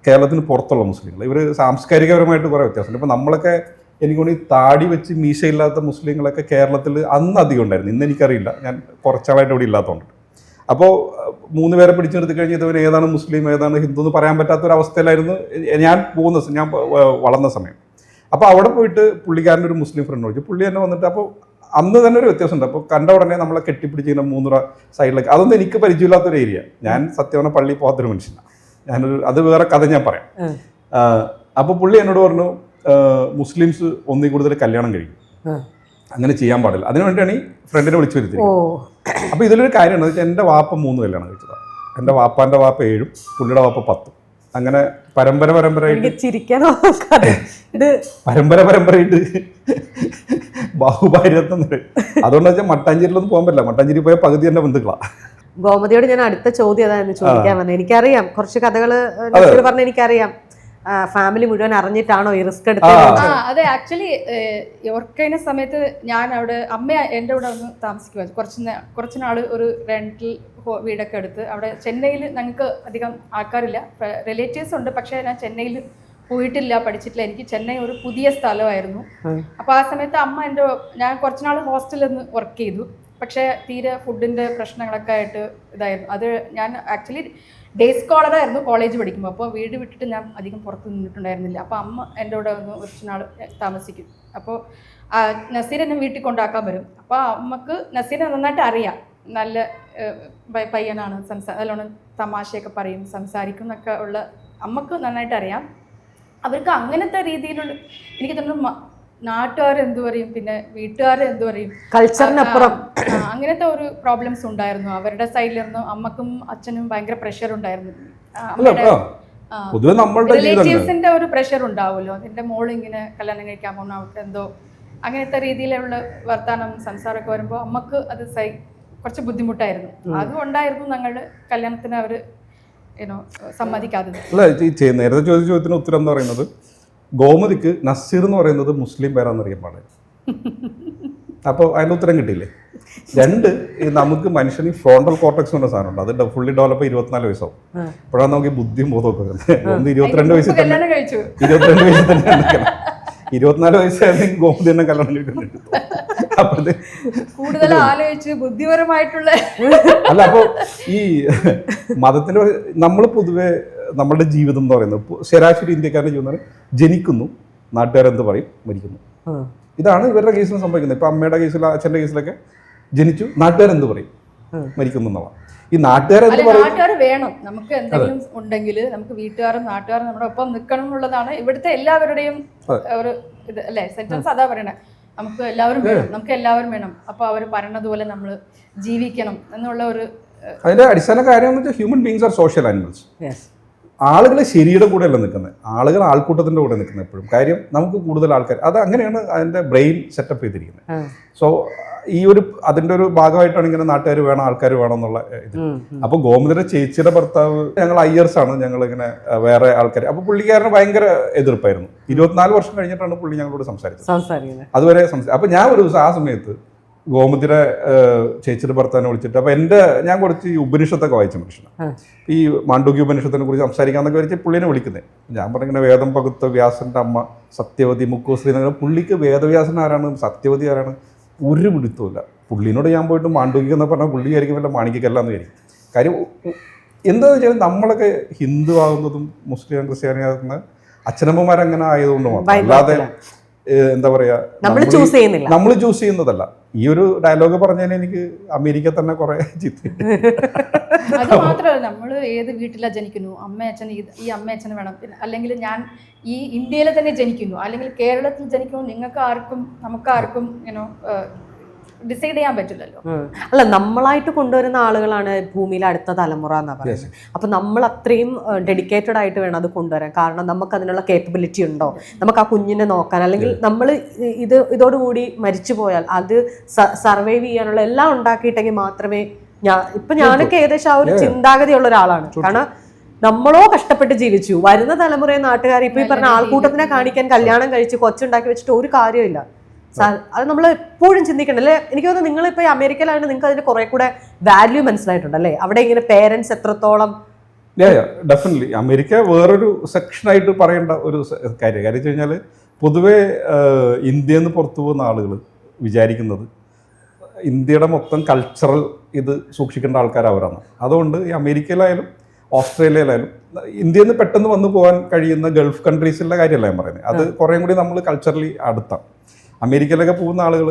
Speaker 1: കേരളത്തിന് പുറത്തുള്ള മുസ്ലിങ്ങൾ. ഇവർ സാംസ്കാരികപരമായിട്ട് കുറേ വ്യത്യാസമുണ്ട്. ഇപ്പോൾ നമ്മളൊക്കെ എനിക്കൊണ്ട് ഈ താടി വെച്ച് മീശയില്ലാത്ത മുസ്ലിങ്ങളൊക്കെ കേരളത്തിൽ അന്ന് അധികം ഉണ്ടായിരുന്നു. ഇന്ന് എനിക്കറിയില്ല, ഞാൻ കുറച്ചാളായിട്ട് ഇവിടെ ഇല്ലാത്തതുകൊണ്ട്. അപ്പോൾ 3 പേരെ പിടിച്ചു നിർത്തി കഴിഞ്ഞാൽ ഇവർ ഏതാണ് മുസ്ലിം ഏതാണ് ഹിന്ദു എന്ന് പറയാൻ പറ്റാത്തൊരവസ്ഥയിലായിരുന്നു ഞാൻ വളർന്ന സമയം. അപ്പോൾ അവിടെ പോയിട്ട് പുള്ളിക്കാരൻ്റെ ഒരു മുസ്ലിം ഫ്രണ്ട് വിളിച്ചു. പുള്ളി തന്നെ വന്നിട്ട് അപ്പോൾ അന്ന് തന്നെ ഒരു വ്യത്യാസമുണ്ട്. അപ്പോൾ കണ്ട ഉടനെ നമ്മളെ കെട്ടിപ്പിടിച്ചിങ്ങനെ 3 സൈഡിലേക്ക്. അതൊന്നും എനിക്ക് പരിചയമില്ലാത്തൊരു ഏരിയ. ഞാൻ സത്യവന പള്ളി പോകാത്തൊരു മനുഷ്യനാണ്. അത് വേറെ കഥ ഞാൻ പറയാം. അപ്പോൾ പുള്ളി എന്നോട് പറഞ്ഞു മുസ്ലിംസ് ഒന്നിൽ കൂടുതൽ കല്യാണം കഴിക്കും, അങ്ങനെ ചെയ്യാൻ പാടില്ല. അതിനുവേണ്ടിയാണ് ഈ ഫ്രണ്ടിനെ വിളിച്ചു വരുത്തിയത്. അപ്പോൾ ഇതിലൊരു കാര്യമാണ് വെച്ചാൽ എൻ്റെ വാപ്പ 3 കല്യാണം കഴിച്ചതാണ്. എൻ്റെ വാപ്പാൻ്റെ വാപ്പ 7, പുള്ളിയുടെ വാപ്പ 10. അങ്ങനെ പരമ്പരയായിട്ട് ബാഹുഭാര്യത്വം. അതുകൊണ്ട് വെച്ചാൽ മട്ടാഞ്ചേരിയിലൊന്നും പോകാൻ പറ്റില്ല. മട്ടാഞ്ചേരി പോയ പകുതി എൻ്റെ ബന്ധുക്കളാണ്.
Speaker 2: ഗോമതിയോട് ഞാൻ അടുത്ത ചോദ്യം അതായിരുന്നു ചോദിക്കാൻ വന്നത്. എനിക്കറിയാം കുറച്ച് കഥകൾ പറഞ്ഞ എനിക്കറിയാം. ഫാമിലി മുഴുവൻ അറിഞ്ഞിട്ടാണോ ഈ റിസ്ക് എടുത്തത്?
Speaker 3: അതെ, ആക്ച്വലി യോർക്കൈന സമയത്ത് ഞാൻ അവിടെ അമ്മ എൻ്റെ കൂടെ ഒന്ന് താമസിക്കുമായിരുന്നു. കുറച്ച് നാൾ ഒരു റെന്റൽ വീടൊക്കെ എടുത്ത് അവിടെ. ചെന്നൈയിൽ ഞങ്ങൾക്ക് അധികം ആൾക്കാരില്ല, റിലേറ്റീവ്സ് ഉണ്ട്, പക്ഷേ ഞാൻ ചെന്നൈയിൽ പോയിട്ടില്ല, പഠിച്ചിട്ടില്ല. എനിക്ക് ചെന്നൈ ഒരു പുതിയ സ്ഥലമായിരുന്നു. അപ്പോൾ ആ സമയത്ത് ഞാൻ കുറച്ച് നാൾ ഹോസ്റ്റലിൽ നിന്ന് വർക്ക് ചെയ്തു. പക്ഷേ തീരെ ഫുഡിൻ്റെ പ്രശ്നങ്ങളൊക്കെ ആയിട്ട് ഇതായിരുന്നു. അത് ഞാൻ ആക്ച്വലി ഡേ സ്കോളറായിരുന്നു കോളേജ് പഠിക്കുമ്പോൾ. അപ്പോൾ വീട് വിട്ടിട്ട് ഞാൻ അധികം പുറത്ത് നിന്നിട്ടുണ്ടായിരുന്നില്ല. അപ്പോൾ അമ്മ എൻ്റെ കൂടെ ഒന്ന് കുറച്ച് നാൾ താമസിക്കും. അപ്പോൾ നസീർ എന്നെ വീട്ടിൽ കൊണ്ടാക്കാൻ വരും. അപ്പോൾ അമ്മക്ക് നസീറിനെ നന്നായിട്ട് അറിയാം, നല്ല പയ്യനാണ്, നല്ലോണം തമാശയൊക്കെ പറയും, സംസാരിക്കും എന്നൊക്കെ ഉള്ള അമ്മക്ക് നന്നായിട്ട് അറിയാം. അവർക്ക് അങ്ങനത്തെ രീതിയിലുള്ള എനിക്ക് തോന്നുന്നു നാട്ടുകാരെന്തു പറയും, പിന്നെ വീട്ടുകാരെന്തു പറയും,
Speaker 2: കൾച്ചറിനപ്പുറം
Speaker 3: അങ്ങനത്തെ ഒരു പ്രോബ്ലംസ് ഉണ്ടായിരുന്നു അവരുടെ സൈഡിലിരുന്നു. അമ്മക്കും അച്ഛനും ഭയങ്കര പ്രഷർ ഉണ്ടായിരുന്നു. റിലേറ്റീവ്സിന്റെ ഒരു പ്രഷർ ഉണ്ടാവുമല്ലോ, അതിന്റെ മോൾ ഇങ്ങനെ കല്യാണം കഴിക്കാൻ പോകുന്ന അവർക്ക് എന്തോ അങ്ങനത്തെ രീതിയിലുള്ള വർത്താനം സംസാരമൊക്കെ വരുമ്പോൾ അമ്മക്ക് അത് കുറച്ച് ബുദ്ധിമുട്ടായിരുന്നു. അതുകൊണ്ടായിരുന്നു ഞങ്ങളുടെ കല്യാണത്തിന് അവർ സമ്മതിക്കാത്തത്.
Speaker 1: നേരത്തെ ചോദിച്ച ചോദ്യത്തിന് ഉത്തരം എന്ന് പറയുന്നത്, ഗോമതിക്ക് നസീർ എന്ന് പറയുന്നത് മുസ്ലിം പേരാണെന്നറിയാൻ പാടില്ല. അപ്പോൾ അതിൻ്റെ ഉത്തരം കിട്ടിയില്ലേ? 2, നമുക്ക് മനുഷ്യന് ഫ്രോണ്ടൽ കോർട്ടക്സ് എന്ന സാധനമുണ്ട്, അത് ഫുള്ളി ഡെവലപ്പ് 24 വയസ്സാവും. അപ്പോഴാണ് നമുക്ക് ബുദ്ധിയും ബോധമൊക്കെ വരുന്നത്. 22 വയസ്സിൽ തന്നെ 24 വയസ്സായിരുന്നെങ്കിൽ ഗോമതി തന്നെ കല്യാണം കഴിക്കുന്നുണ്ട്.
Speaker 3: കൂടുതൽ ആലോചിച്ച് ബുദ്ധിപരമായിട്ടുള്ള
Speaker 1: അല്ല. അപ്പോൾ ഈ മതത്തിന്റെ നമ്മൾ പൊതുവെ നമ്മളുടെ ജീവിതം എന്ന് പറയുന്നത് ശരാശരി ഇന്ത്യക്കാരുടെ ജീവിതം, ജനിക്കുന്നു, നാട്ടുകാരെന്ത് പറയും, മരിക്കുന്നു. ഇതാണ് ഇവരുടെ കേസിൽ സംഭവിക്കുന്നത്. ഇപ്പൊ അമ്മയുടെ കേസിൽ അച്ഛൻ്റെ കേസിലൊക്കെ ജനിച്ചു, നാട്ടുകാരെന്ത് പറയും, മരിക്കുന്നു എന്നുള്ള. ഈ നാട്ടുകാർ
Speaker 3: വേണം, നമുക്ക് എന്തെങ്കിലും ഉണ്ടെങ്കിൽ നമുക്ക് വീട്ടുകാരും നാട്ടുകാരും നമ്മുടെ ഒപ്പം നിൽക്കണം എന്നുള്ളതാണ് ഇവിടുത്തെ എല്ലാവരുടെയും ഒരു ഇത് അല്ലേ, സെന്റൻസ് അതാ പറയണേ. നമുക്ക് എല്ലാവരും വേണം, നമുക്ക് എല്ലാവരും വേണം. അപ്പൊ അവർ പറയണതുപോലെ നമ്മൾ ജീവിക്കണം എന്നുള്ള ഒരു
Speaker 1: അതിന്റെ അടിസ്ഥാന കാര്യം എന്ന് വെച്ചാൽ human beings are social animals. ആളുകൾ ശരിയുടെ കൂടെ അല്ല നിൽക്കുന്നത്, ആളുകൾ ആൾക്കൂട്ടത്തിന്റെ കൂടെ നിൽക്കുന്നത് എപ്പോഴും. കാര്യം നമുക്ക് കൂടുതൽ ആൾക്കാർ, അത് അങ്ങനെയാണ് അതിന്റെ ബ്രെയിൻ സെറ്റപ്പ് ചെയ്തിരിക്കുന്നത്. സോ ഈ അതിന്റെ ഒരു ഭാഗമായിട്ടാണ് ഇങ്ങനെ നാട്ടുകാർ വേണം, ആൾക്കാർ വേണം എന്നുള്ള ഇത്. അപ്പൊ ഗോമതിയുടെ ചേച്ചിയുടെ ഭർത്താവ്, ഞങ്ങൾ അയ്യർസ് ആണ്, ഞങ്ങൾ ഇങ്ങനെ വേറെ ആൾക്കാർ. അപ്പൊ പുള്ളിക്കാരന് ഭയങ്കര എതിർപ്പായിരുന്നു. 24 വർഷം കഴിഞ്ഞിട്ടാണ് പുള്ളി ഞങ്ങളോട് സംസാരിച്ചത്. അതുവരെ അപ്പൊ ഞാൻ ഒരു ദിവസം ആ സമയത്ത് ഗോമതിയുടെ ചേച്ചിയുടെ ഭർത്താവിനെ വിളിച്ചിട്ട്, അപ്പൊ ഞാൻ കുറച്ച് ഈ ഉപനിഷത്തൊക്കെ വായിച്ച മനുഷ്യനാണ്. ഈ മാണ്ഡൂക്യ ഉപനിഷത്തിനെ കുറിച്ച് സംസാരിക്കാന്നൊക്കെ വെച്ച് പുള്ളിനെ വിളിക്കുന്നത്. ഞാൻ പറഞ്ഞിങ്ങനെ വേദം പകുത്ത വ്യാസന്റെ അമ്മ സത്യവതി മുക്കുശ്രീ. പുള്ളിക്ക് വേദവ്യാസൻ ആരാണ്, സത്യവതി ആരാണ് ഒരു പിടുത്തമില്ല. പുള്ളിനോട് ഞാൻ പോയിട്ട് മാണ്ഡൂക്യം എന്ന് പറഞ്ഞാൽ പുള്ളി ആയിരിക്കും വല്ല മാണിക്കല്ലാന്ന് വിചാരിക്കും. കാര്യം എന്താണെന്ന് വെച്ചാൽ നമ്മളൊക്കെ ഹിന്ദു ആകുന്നതും മുസ്ലിം ക്രിസ്ത്യാനി ആകുന്ന അച്ഛനമ്മമാരങ്ങനെ ആയതുകൊണ്ട് മാത്രം. അല്ലാതെ എന്താ പറയാ,
Speaker 2: നമ്മൾ ചൂസ് ചെയ്യുന്നില്ല,
Speaker 1: നമ്മൾ ചൂസ് ചെയ്യുന്നതല്ല. ഈ ഒരു ഡയലോഗ് പറഞ്ഞതിന് എനിക്ക് അമേരിക്ക തന്നെ കുറെ ചിത്രം.
Speaker 3: അത് മാത്രമല്ല, നമ്മൾ ഏത് വീട്ടിലാണ് ജനിക്കുന്നു, അമ്മയച്ഛൻ ഈ അമ്മയച്ഛന് വേണം, അല്ലെങ്കിൽ ഞാൻ ഈ ഇന്ത്യയിൽ തന്നെ ജനിക്കുന്നു അല്ലെങ്കിൽ കേരളത്തിൽ ജനിക്കുന്നു, നിങ്ങൾക്ക് ആർക്കും നമുക്കാർക്കും ഡിസൈഡ് ചെയ്യാൻ പറ്റില്ലല്ലോ.
Speaker 2: അല്ല, നമ്മളായിട്ട് കൊണ്ടുവരുന്ന ആളുകളാണ് ഭൂമിയിലെ അടുത്ത തലമുറ എന്നാ പറയുന്നത്. അപ്പൊ നമ്മൾ അത്രയും ഡെഡിക്കേറ്റഡ് ആയിട്ട് വേണം അത് കൊണ്ടുവരാൻ. കാരണം നമുക്ക് അതിനുള്ള കേപ്പബിലിറ്റി ഉണ്ടോ, നമുക്ക് ആ കുഞ്ഞിനെ നോക്കാൻ, അല്ലെങ്കിൽ നമ്മൾ ഇതോടുകൂടി മരിച്ചു പോയാൽ അത് സർവൈവ് ചെയ്യാനുള്ള എല്ലാം ഉണ്ടാക്കിയിട്ടെങ്കിൽ മാത്രമേ ഞാനൊക്കെ ഏകദേശം ആ ഒരു ചിന്താഗതിയുള്ള ഒരാളാണ്. കാരണം നമ്മളോ കഷ്ടപ്പെട്ട് ജീവിച്ചു, വരുന്ന തലമുറയെ നാട്ടുകാർ ഇപ്പൊ ഈ പറഞ്ഞ ആൾക്കൂട്ടത്തിനെ കാണിക്കാൻ കല്യാണം കഴിച്ച് കൊച്ചുണ്ടാക്കി വെച്ചിട്ട് ഒരു കാര്യമില്ല. അത് നമ്മൾ എപ്പോഴും ചിന്തിക്കണം അല്ലേ. എനിക്ക് തോന്നുന്നു നിങ്ങളിപ്പോൾ ഈ അമേരിക്കയിലാണെങ്കിൽ നിങ്ങൾക്ക് അതിന് കുറെ കൂടെ വാല്യൂ മനസ്സിലായിട്ടുണ്ടല്ലേ, അവിടെ ഇങ്ങനെ പേരൻസ് എത്രത്തോളം.
Speaker 1: ഡെഫിനറ്റ്ലി അമേരിക്ക വേറൊരു സെക്ഷനായിട്ട് പറയേണ്ട ഒരു കാര്യം വെച്ച് കഴിഞ്ഞാൽ, പൊതുവെ ഇന്ത്യയിൽ നിന്ന് പുറത്തു പോകുന്ന ആളുകൾ വിചാരിക്കുന്നത് ഇന്ത്യയുടെ മൊത്തം കൾച്ചറൽ ഇത് സൂക്ഷിക്കേണ്ട ആൾക്കാർ അവരാണ്. അതുകൊണ്ട് ഈ അമേരിക്കയിലായാലും ഓസ്ട്രേലിയയിലായാലും ഇന്ത്യയിൽ നിന്ന് പെട്ടെന്ന് വന്നു പോകാൻ കഴിയുന്ന ഗൾഫ് കൺട്രീസിലെ കാര്യമല്ല ഞാൻ പറയുന്നത്. അത് കുറേയും കൂടി നമ്മൾ കൾച്ചറലി അടുത്താണ്. അമേരിക്കയിലൊക്കെ പോകുന്ന ആളുകൾ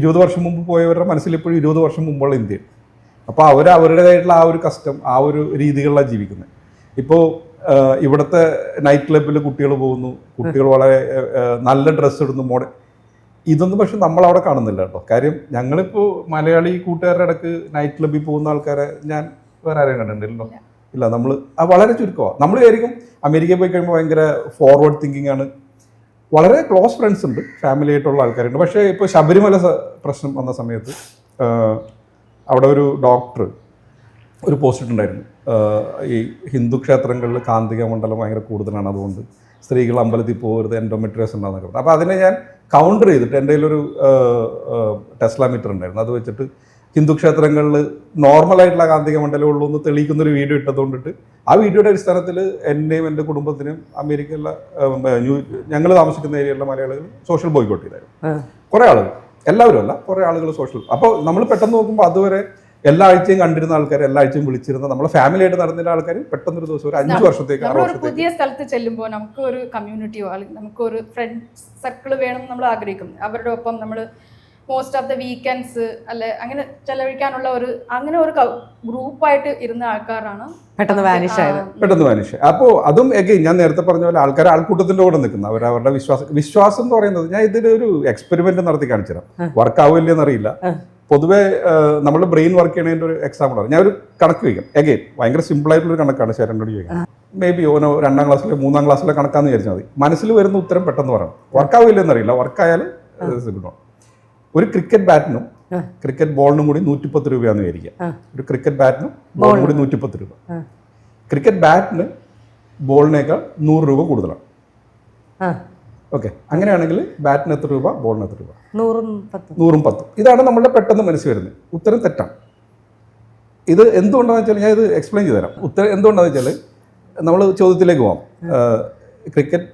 Speaker 1: 20 വർഷം മുമ്പ് പോയവരുടെ മനസ്സിൽ ഇപ്പോഴും 20 വർഷം മുമ്പുള്ള ഇന്ത്യ. അപ്പോൾ അവരുടേതായിട്ടുള്ള ആ ഒരു കസ്റ്റം, ആ ഒരു രീതികളിലാണ് ജീവിക്കുന്നത്. ഇപ്പോൾ ഇവിടുത്തെ നൈറ്റ് ക്ലബ്ബിൽ കുട്ടികൾ പോകുന്നു, കുട്ടികൾ വളരെ നല്ല ഡ്രസ്സ് ഇടുന്നു, ഇതൊന്നും പക്ഷെ നമ്മളവിടെ കാണുന്നില്ല കേട്ടോ. കാര്യം ഞങ്ങളിപ്പോൾ മലയാളി കൂട്ടുകാരുടെ ഇടയ്ക്ക് നൈറ്റ് ക്ലബ്ബിൽ പോകുന്ന ആൾക്കാരെ ഞാൻ വേറെ ആരെയും കണ്ടിട്ടുണ്ടല്ലോ. ഇല്ല, നമ്മൾ വളരെ ചുരുക്കമാണ്. നമ്മൾ വിചാരിക്കും അമേരിക്കയിൽ പോയി കഴിയുമ്പോൾ ഭയങ്കര ഫോർവേഡ് തിങ്കിങ് ആണ്, വളരെ ക്ലോസ് ഫ്രണ്ട്സ് ഉണ്ട്, ഫാമിലി ആയിട്ടുള്ള ആൾക്കാരുണ്ട്. പക്ഷേ ഇപ്പോൾ ശബരിമല പ്രശ്നം വന്ന സമയത്ത് അവിടെ ഒരു ഡോക്ടർ ഒരു പോസ്റ്റ് ഇട്ടുണ്ടായിരുന്നു, ഈ ഹിന്ദു ക്ഷേത്രങ്ങളിൽ കാന്തിക മണ്ഡലം ഭയങ്കര കൂടുതലാണ്, അതുകൊണ്ട് സ്ത്രീകൾ അമ്പലത്തിൽ പോകരുത്, എൻഡോമെട്രിയോസ് ഉണ്ടാകുന്നൊക്കെ പറഞ്ഞു. അപ്പോൾ അതിനെ ഞാൻ കൗണ്ടർ ചെയ്തിട്ട് എൻ്റെ കയ്യിലൊരു ടെസ്ല മീറ്റർ ഉണ്ടായിരുന്നു, അത് വെച്ചിട്ട് ഹിന്ദു ക്ഷേത്രങ്ങളിൽ നോർമലായിട്ടുള്ള കാന്തിക മണ്ഡലം ഉള്ളൂ എന്ന് തെളിയിക്കുന്നൊരു വീഡിയോ ഇട്ടതുകൊണ്ടിട്ട് ആ വീഡിയോയുടെ അടിസ്ഥാനത്തിൽ എന്നെയും എൻ്റെ കുടുംബത്തിനും അമേരിക്കയിലെ ഞങ്ങൾ താമസിക്കുന്ന ഏരിയയിലുള്ള മലയാളികൾ സോഷ്യൽ ബോയ്ക്കോട്ട് ചെയ്തായിരുന്നു. കുറേ ആളുകൾ, എല്ലാവരും അല്ല, കുറേ ആളുകൾ സോഷ്യൽ. അപ്പോൾ നമ്മൾ പെട്ടെന്ന് നോക്കുമ്പോൾ അതുവരെ എല്ലാ ആഴ്ചയും കണ്ടിരുന്ന ആൾക്കാർ, എല്ലാ ആഴ്ചയും വിളിച്ചിരുന്ന നമ്മളെ ഫാമിലി ആയിട്ട് നടന്നിരുന്ന ആൾക്കാർ പെട്ടെന്നൊരു ദിവസം ഒരു 5 വർഷത്തേക്ക് 6 വർഷത്തേക്ക്
Speaker 3: പുതിയ സ്ഥലത്ത് ചെല്ലുമ്പോൾ നമുക്ക് ഒരു കമ്മ്യൂണിറ്റിയോ അല്ലെങ്കിൽ നമുക്കൊരു ഫ്രണ്ട് സർക്കിൾ വേണം നമ്മൾ ആഗ്രഹിക്കും. അവരുടെ ഒപ്പം നമ്മൾ മോസ്റ്റ് ഓഫ് ദ വീക്കെൻഡ്സ് അല്ലെ അങ്ങനെ ചെലവഴിക്കാനുള്ള അങ്ങനെ ഒരു ഗ്രൂപ്പായിട്ട് ഇരുന്ന ആൾക്കാരാണ്
Speaker 2: പെട്ടെന്ന്
Speaker 1: വാനിഷ്. അപ്പോൾ അതും എഗെയിൻ ഞാൻ നേരത്തെ പറഞ്ഞ പോലെ ആൾക്കാർ ആൾക്കൂട്ടത്തിൻ്റെ കൂടെ നിൽക്കുന്ന അവരുടെ വിശ്വാസം എന്ന് പറയുന്നത്, ഞാൻ ഇതിലൊരു എക്സ്പെരിമെന്റ് നടത്തി കാണിച്ചു തരാം, വർക്ക് ആവില്ലെന്ന് അറിയില്ല. പൊതുവേ നമ്മൾ ബ്രെയിൻ വർക്ക് ചെയ്യണതിൻ്റെ ഒരു എക്സാമ്പിളാണ്. ഞാൻ ഒരു കണക്ക് വയ്ക്കാം, എഗെയിൻ ഭയങ്കര സിമ്പിളായിട്ടുള്ളൊരു കണക്കാണ് ശരണ്ണോട് ചോദിക്കാം. മേ ബി ഓനോ 2ാം ക്ലാസ്സിലെ 3ാം ക്ലാസ്സിലെ കണക്കാന്ന് വിചാരിച്ചാൽ മതി. മനസ്സിൽ വരുന്ന ഉത്തരം പെട്ടെന്ന് പറയണം. വർക്കാവില്ലെന്ന് അറിയില്ല, വർക്കായാൽ ഒരു ക്രിക്കറ്റ് ബാറ്റിനും ക്രിക്കറ്റ് ബോളിനും കൂടി 110 രൂപയാണെന്ന് വിചാരിക്കുക. ഒരു ക്രിക്കറ്റ് ബാറ്റിനും ബോളിനും കൂടി 110 രൂപ. ക്രിക്കറ്റ് ബാറ്റിന് ബോളിനേക്കാൾ 100 രൂപ കൂടുതലാണ്. ഓക്കെ, അങ്ങനെയാണെങ്കിൽ ബാറ്റിന് എത്ര രൂപ, ബോളിന് എത്ര രൂപ? 100ഉം 10. ഇതാണ് നമ്മളുടെ പെട്ടെന്ന് മനസ്സിൽ വരുന്നത്. ഉത്തരം തെറ്റാണ്. ഇത് എന്തുകൊണ്ടാണെന്ന് വെച്ചാൽ ഞാൻ ഇത് എക്സ്പ്ലെയിൻ ചെയ്തു തരാം. ഉത്തരം എന്തുകൊണ്ടാണെന്ന് വെച്ചാൽ നമ്മൾ ചോദ്യത്തിലേക്ക് പോകാം. ക്രിക്കറ്റ്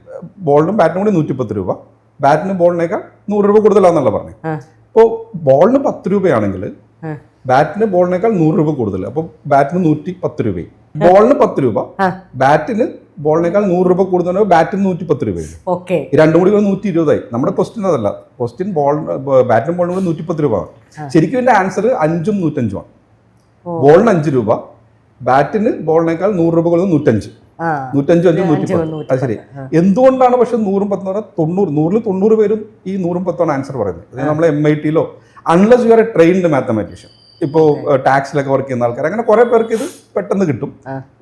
Speaker 1: ബോളിനും ബാറ്റിനും കൂടി 110 രൂപ, ബാറ്റിന് ബോളിനേക്കാൾ 100 രൂപ കൂടുതലാണെന്നല്ല പറഞ്ഞു. അപ്പോൾ ബോളിന് 10 രൂപയാണെങ്കിൽ ബാറ്റിന് ബോളിനേക്കാൾ 100 രൂപ കൂടുതൽ, അപ്പോൾ ബാറ്റിന് 110 രൂപയും. ബോളിന് 10 രൂപ, ബാറ്റിന് ബോളിനേക്കാൾ 100 രൂപ കൂടുതലോ, ബാറ്റിന് 110 രൂപയും. രണ്ടും കൂടി 120ആയി. നമ്മുടെ ക്വസ്റ്റ്യൻ അതല്ല. ക്വസ്റ്റ്യൻ ബാറ്റിനും ബോളിനും കൂടി 110 രൂപ. ശരിക്കും എൻ്റെ ആൻസർ 5ഉം 105ഉം ആണ്. ബോളിന് 5 രൂപ, ബാറ്റിന് ബോളിനേക്കാൾ 100 രൂപ കൂടുതൽ 105. 105, 5, 110. അത് ശരി. എന്തുകൊണ്ടാണ് പക്ഷെ 100ഉം 10 പറഞ്ഞാൽ 100ൽ 90 പേരും ഈ 100ഉം 10ആണ് ആൻസർ പറയുന്നത്. ഇത് നമ്മൾ MIT-ലോ unless you are a trained mathematician, ഇപ്പോൾ ടാക്സിലൊക്കെ വർക്ക് ചെയ്യുന്ന ആൾക്കാർ, അങ്ങനെ കുറെ പേർക്ക് ഇത് പെട്ടെന്ന് കിട്ടും.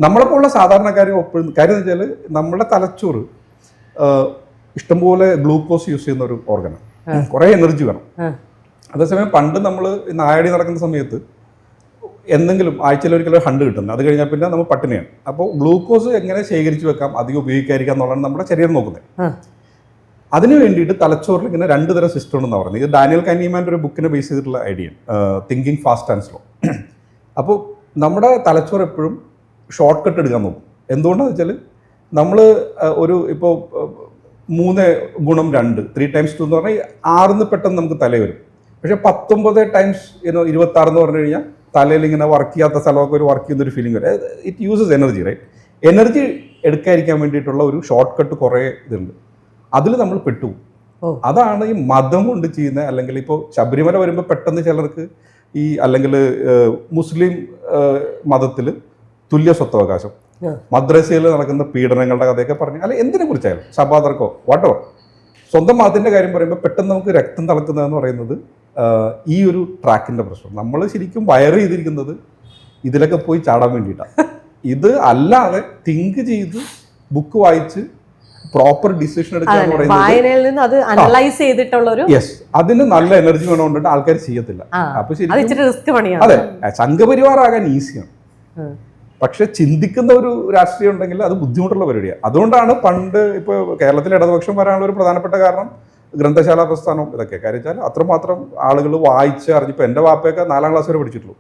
Speaker 1: നമ്മളെപ്പോലുള്ള സാധാരണക്കാരും ഒപ്പോഴും കാര്യം എന്ന് വെച്ചാൽ നമ്മുടെ തലച്ചോറ് ഇഷ്ടംപോലെ ഗ്ലൂക്കോസ് യൂസ് ചെയ്യുന്ന ഒരു ഓർഗനാണ്. കുറെ എനർജി വേണം. അതേസമയം പണ്ട് നമ്മൾ നായടി നടക്കുന്ന സമയത്ത് എന്തെങ്കിലും ആഴ്ചയിലൊരിക്കലും ഹണ്ട് കിട്ടുന്നത്, അത് കഴിഞ്ഞാൽ പിന്നെ നമ്മൾ പട്ടിണിയാണ്. അപ്പോൾ ഗ്ലൂക്കോസ് എങ്ങനെ ശേഖരിച്ച് വെക്കാം, അധികം ഉപയോഗിക്കാതിരിക്കാം എന്നുള്ളതാണ് നമ്മുടെ ശരീരം നോക്കുന്നത്. അതിന് വേണ്ടിയിട്ട് തലച്ചോറിൽ ഇങ്ങനെ 2 തരം സിസ്റ്റം ഉണ്ടെന്ന് പറയുന്നത്. ഇത് ഡാനിയൽ കനീമാൻ്റെ ഒരു ബുക്കിനെ ബേസ് ചെയ്തിട്ടുള്ള idea, thinking fast and slow. അപ്പോൾ നമ്മുടെ തലച്ചോറ് എപ്പോഴും ഷോർട്ട് കട്ട് എടുക്കാൻ നോക്കും. എന്തുകൊണ്ടാണെന്ന് വെച്ചാൽ നമ്മൾ ഇപ്പോൾ 3 × 2 3 × 2 എന്ന് പറഞ്ഞാൽ 6 പെട്ടെന്ന് നമുക്ക് തല വരും. പക്ഷേ 19 × 26 എന്ന് പറഞ്ഞു കഴിഞ്ഞാൽ തലയിൽ ഇങ്ങനെ വർക്ക് ചെയ്യാത്ത സ്ഥലമൊക്കെ ഒരു വർക്ക് ചെയ്യുന്ന ഒരു ഫീലിംഗ് വരും. It uses energy, right? Energy എടുക്കാതിരിക്കാൻ വേണ്ടിയിട്ടുള്ള ഒരു ഷോർട്ട് കട്ട് കുറേ ഇതുണ്ട്. അതിൽ നമ്മൾ പെട്ടു. അതാണ് ഈ മതം കൊണ്ട് ചെയ്യുന്ന. അല്ലെങ്കിൽ ഇപ്പോൾ ശബരിമല വരുമ്പോൾ പെട്ടെന്ന് ചിലർക്ക് ഈ അല്ലെങ്കിൽ മുസ്ലിം മതത്തിൽ തുല്യ സ്വത്തവകാശം, മദ്രസയിൽ നടക്കുന്ന പീഡനങ്ങളുടെ കഥയൊക്കെ പറഞ്ഞ് അല്ലെ എന്തിനെ കുറിച്ചായാലും സഭാതർക്കോ വാട്ടോ സ്വന്തം മതത്തിൻ്റെ കാര്യം പറയുമ്പോൾ പെട്ടെന്ന് നമുക്ക് രക്തം തിളക്കുന്നതെന്ന് പറയുന്നത് ഈ ഒരു ട്രാക്കിൻ്റെ പ്രശ്നം. നമ്മൾ ശരിക്കും വയർ ചെയ്തിരിക്കുന്നത് ഇതിലൊക്കെ പോയി ചാടാൻ വേണ്ടിയിട്ടാണ്. ഇത് അല്ലാതെ തിങ്ക് ചെയ്ത് ബുക്ക് വായിച്ച് പ്രോപ്പർ ഡിസിഷൻ എടുക്കുക എന്ന് പറയുന്നത് യെസ്, അതിന് നല്ല എനർജി വേണമെന്നിട്ട് ആൾക്കാർ ചെയ്യത്തില്ല. അപ്പൊ ശരിക്കും അതെ, സംഘപരിവാറാകാൻ ഈസിയാണ്. പക്ഷെ ചിന്തിക്കുന്ന ഒരു രാഷ്ട്രീയം ഉണ്ടെങ്കിൽ അത് ബുദ്ധിമുട്ടുള്ള പരിപാടിയാണ്. അതുകൊണ്ടാണ് പണ്ട് ഇപ്പോൾ കേരളത്തിൽ ഇടതുപക്ഷം വരാനുള്ള ഒരു പ്രധാനപ്പെട്ട കാരണം ഗ്രന്ഥശാല പ്രസ്ഥാനം ഇതൊക്കെ. കാര്യം വെച്ചാൽ അത്രമാത്രം ആളുകൾ വായിച്ച് അറിഞ്ഞിപ്പോൾ എൻ്റെ വാപ്പയൊക്കെ 4ാം ക്ലാസ് വരെ പഠിച്ചിട്ടുള്ളൂ.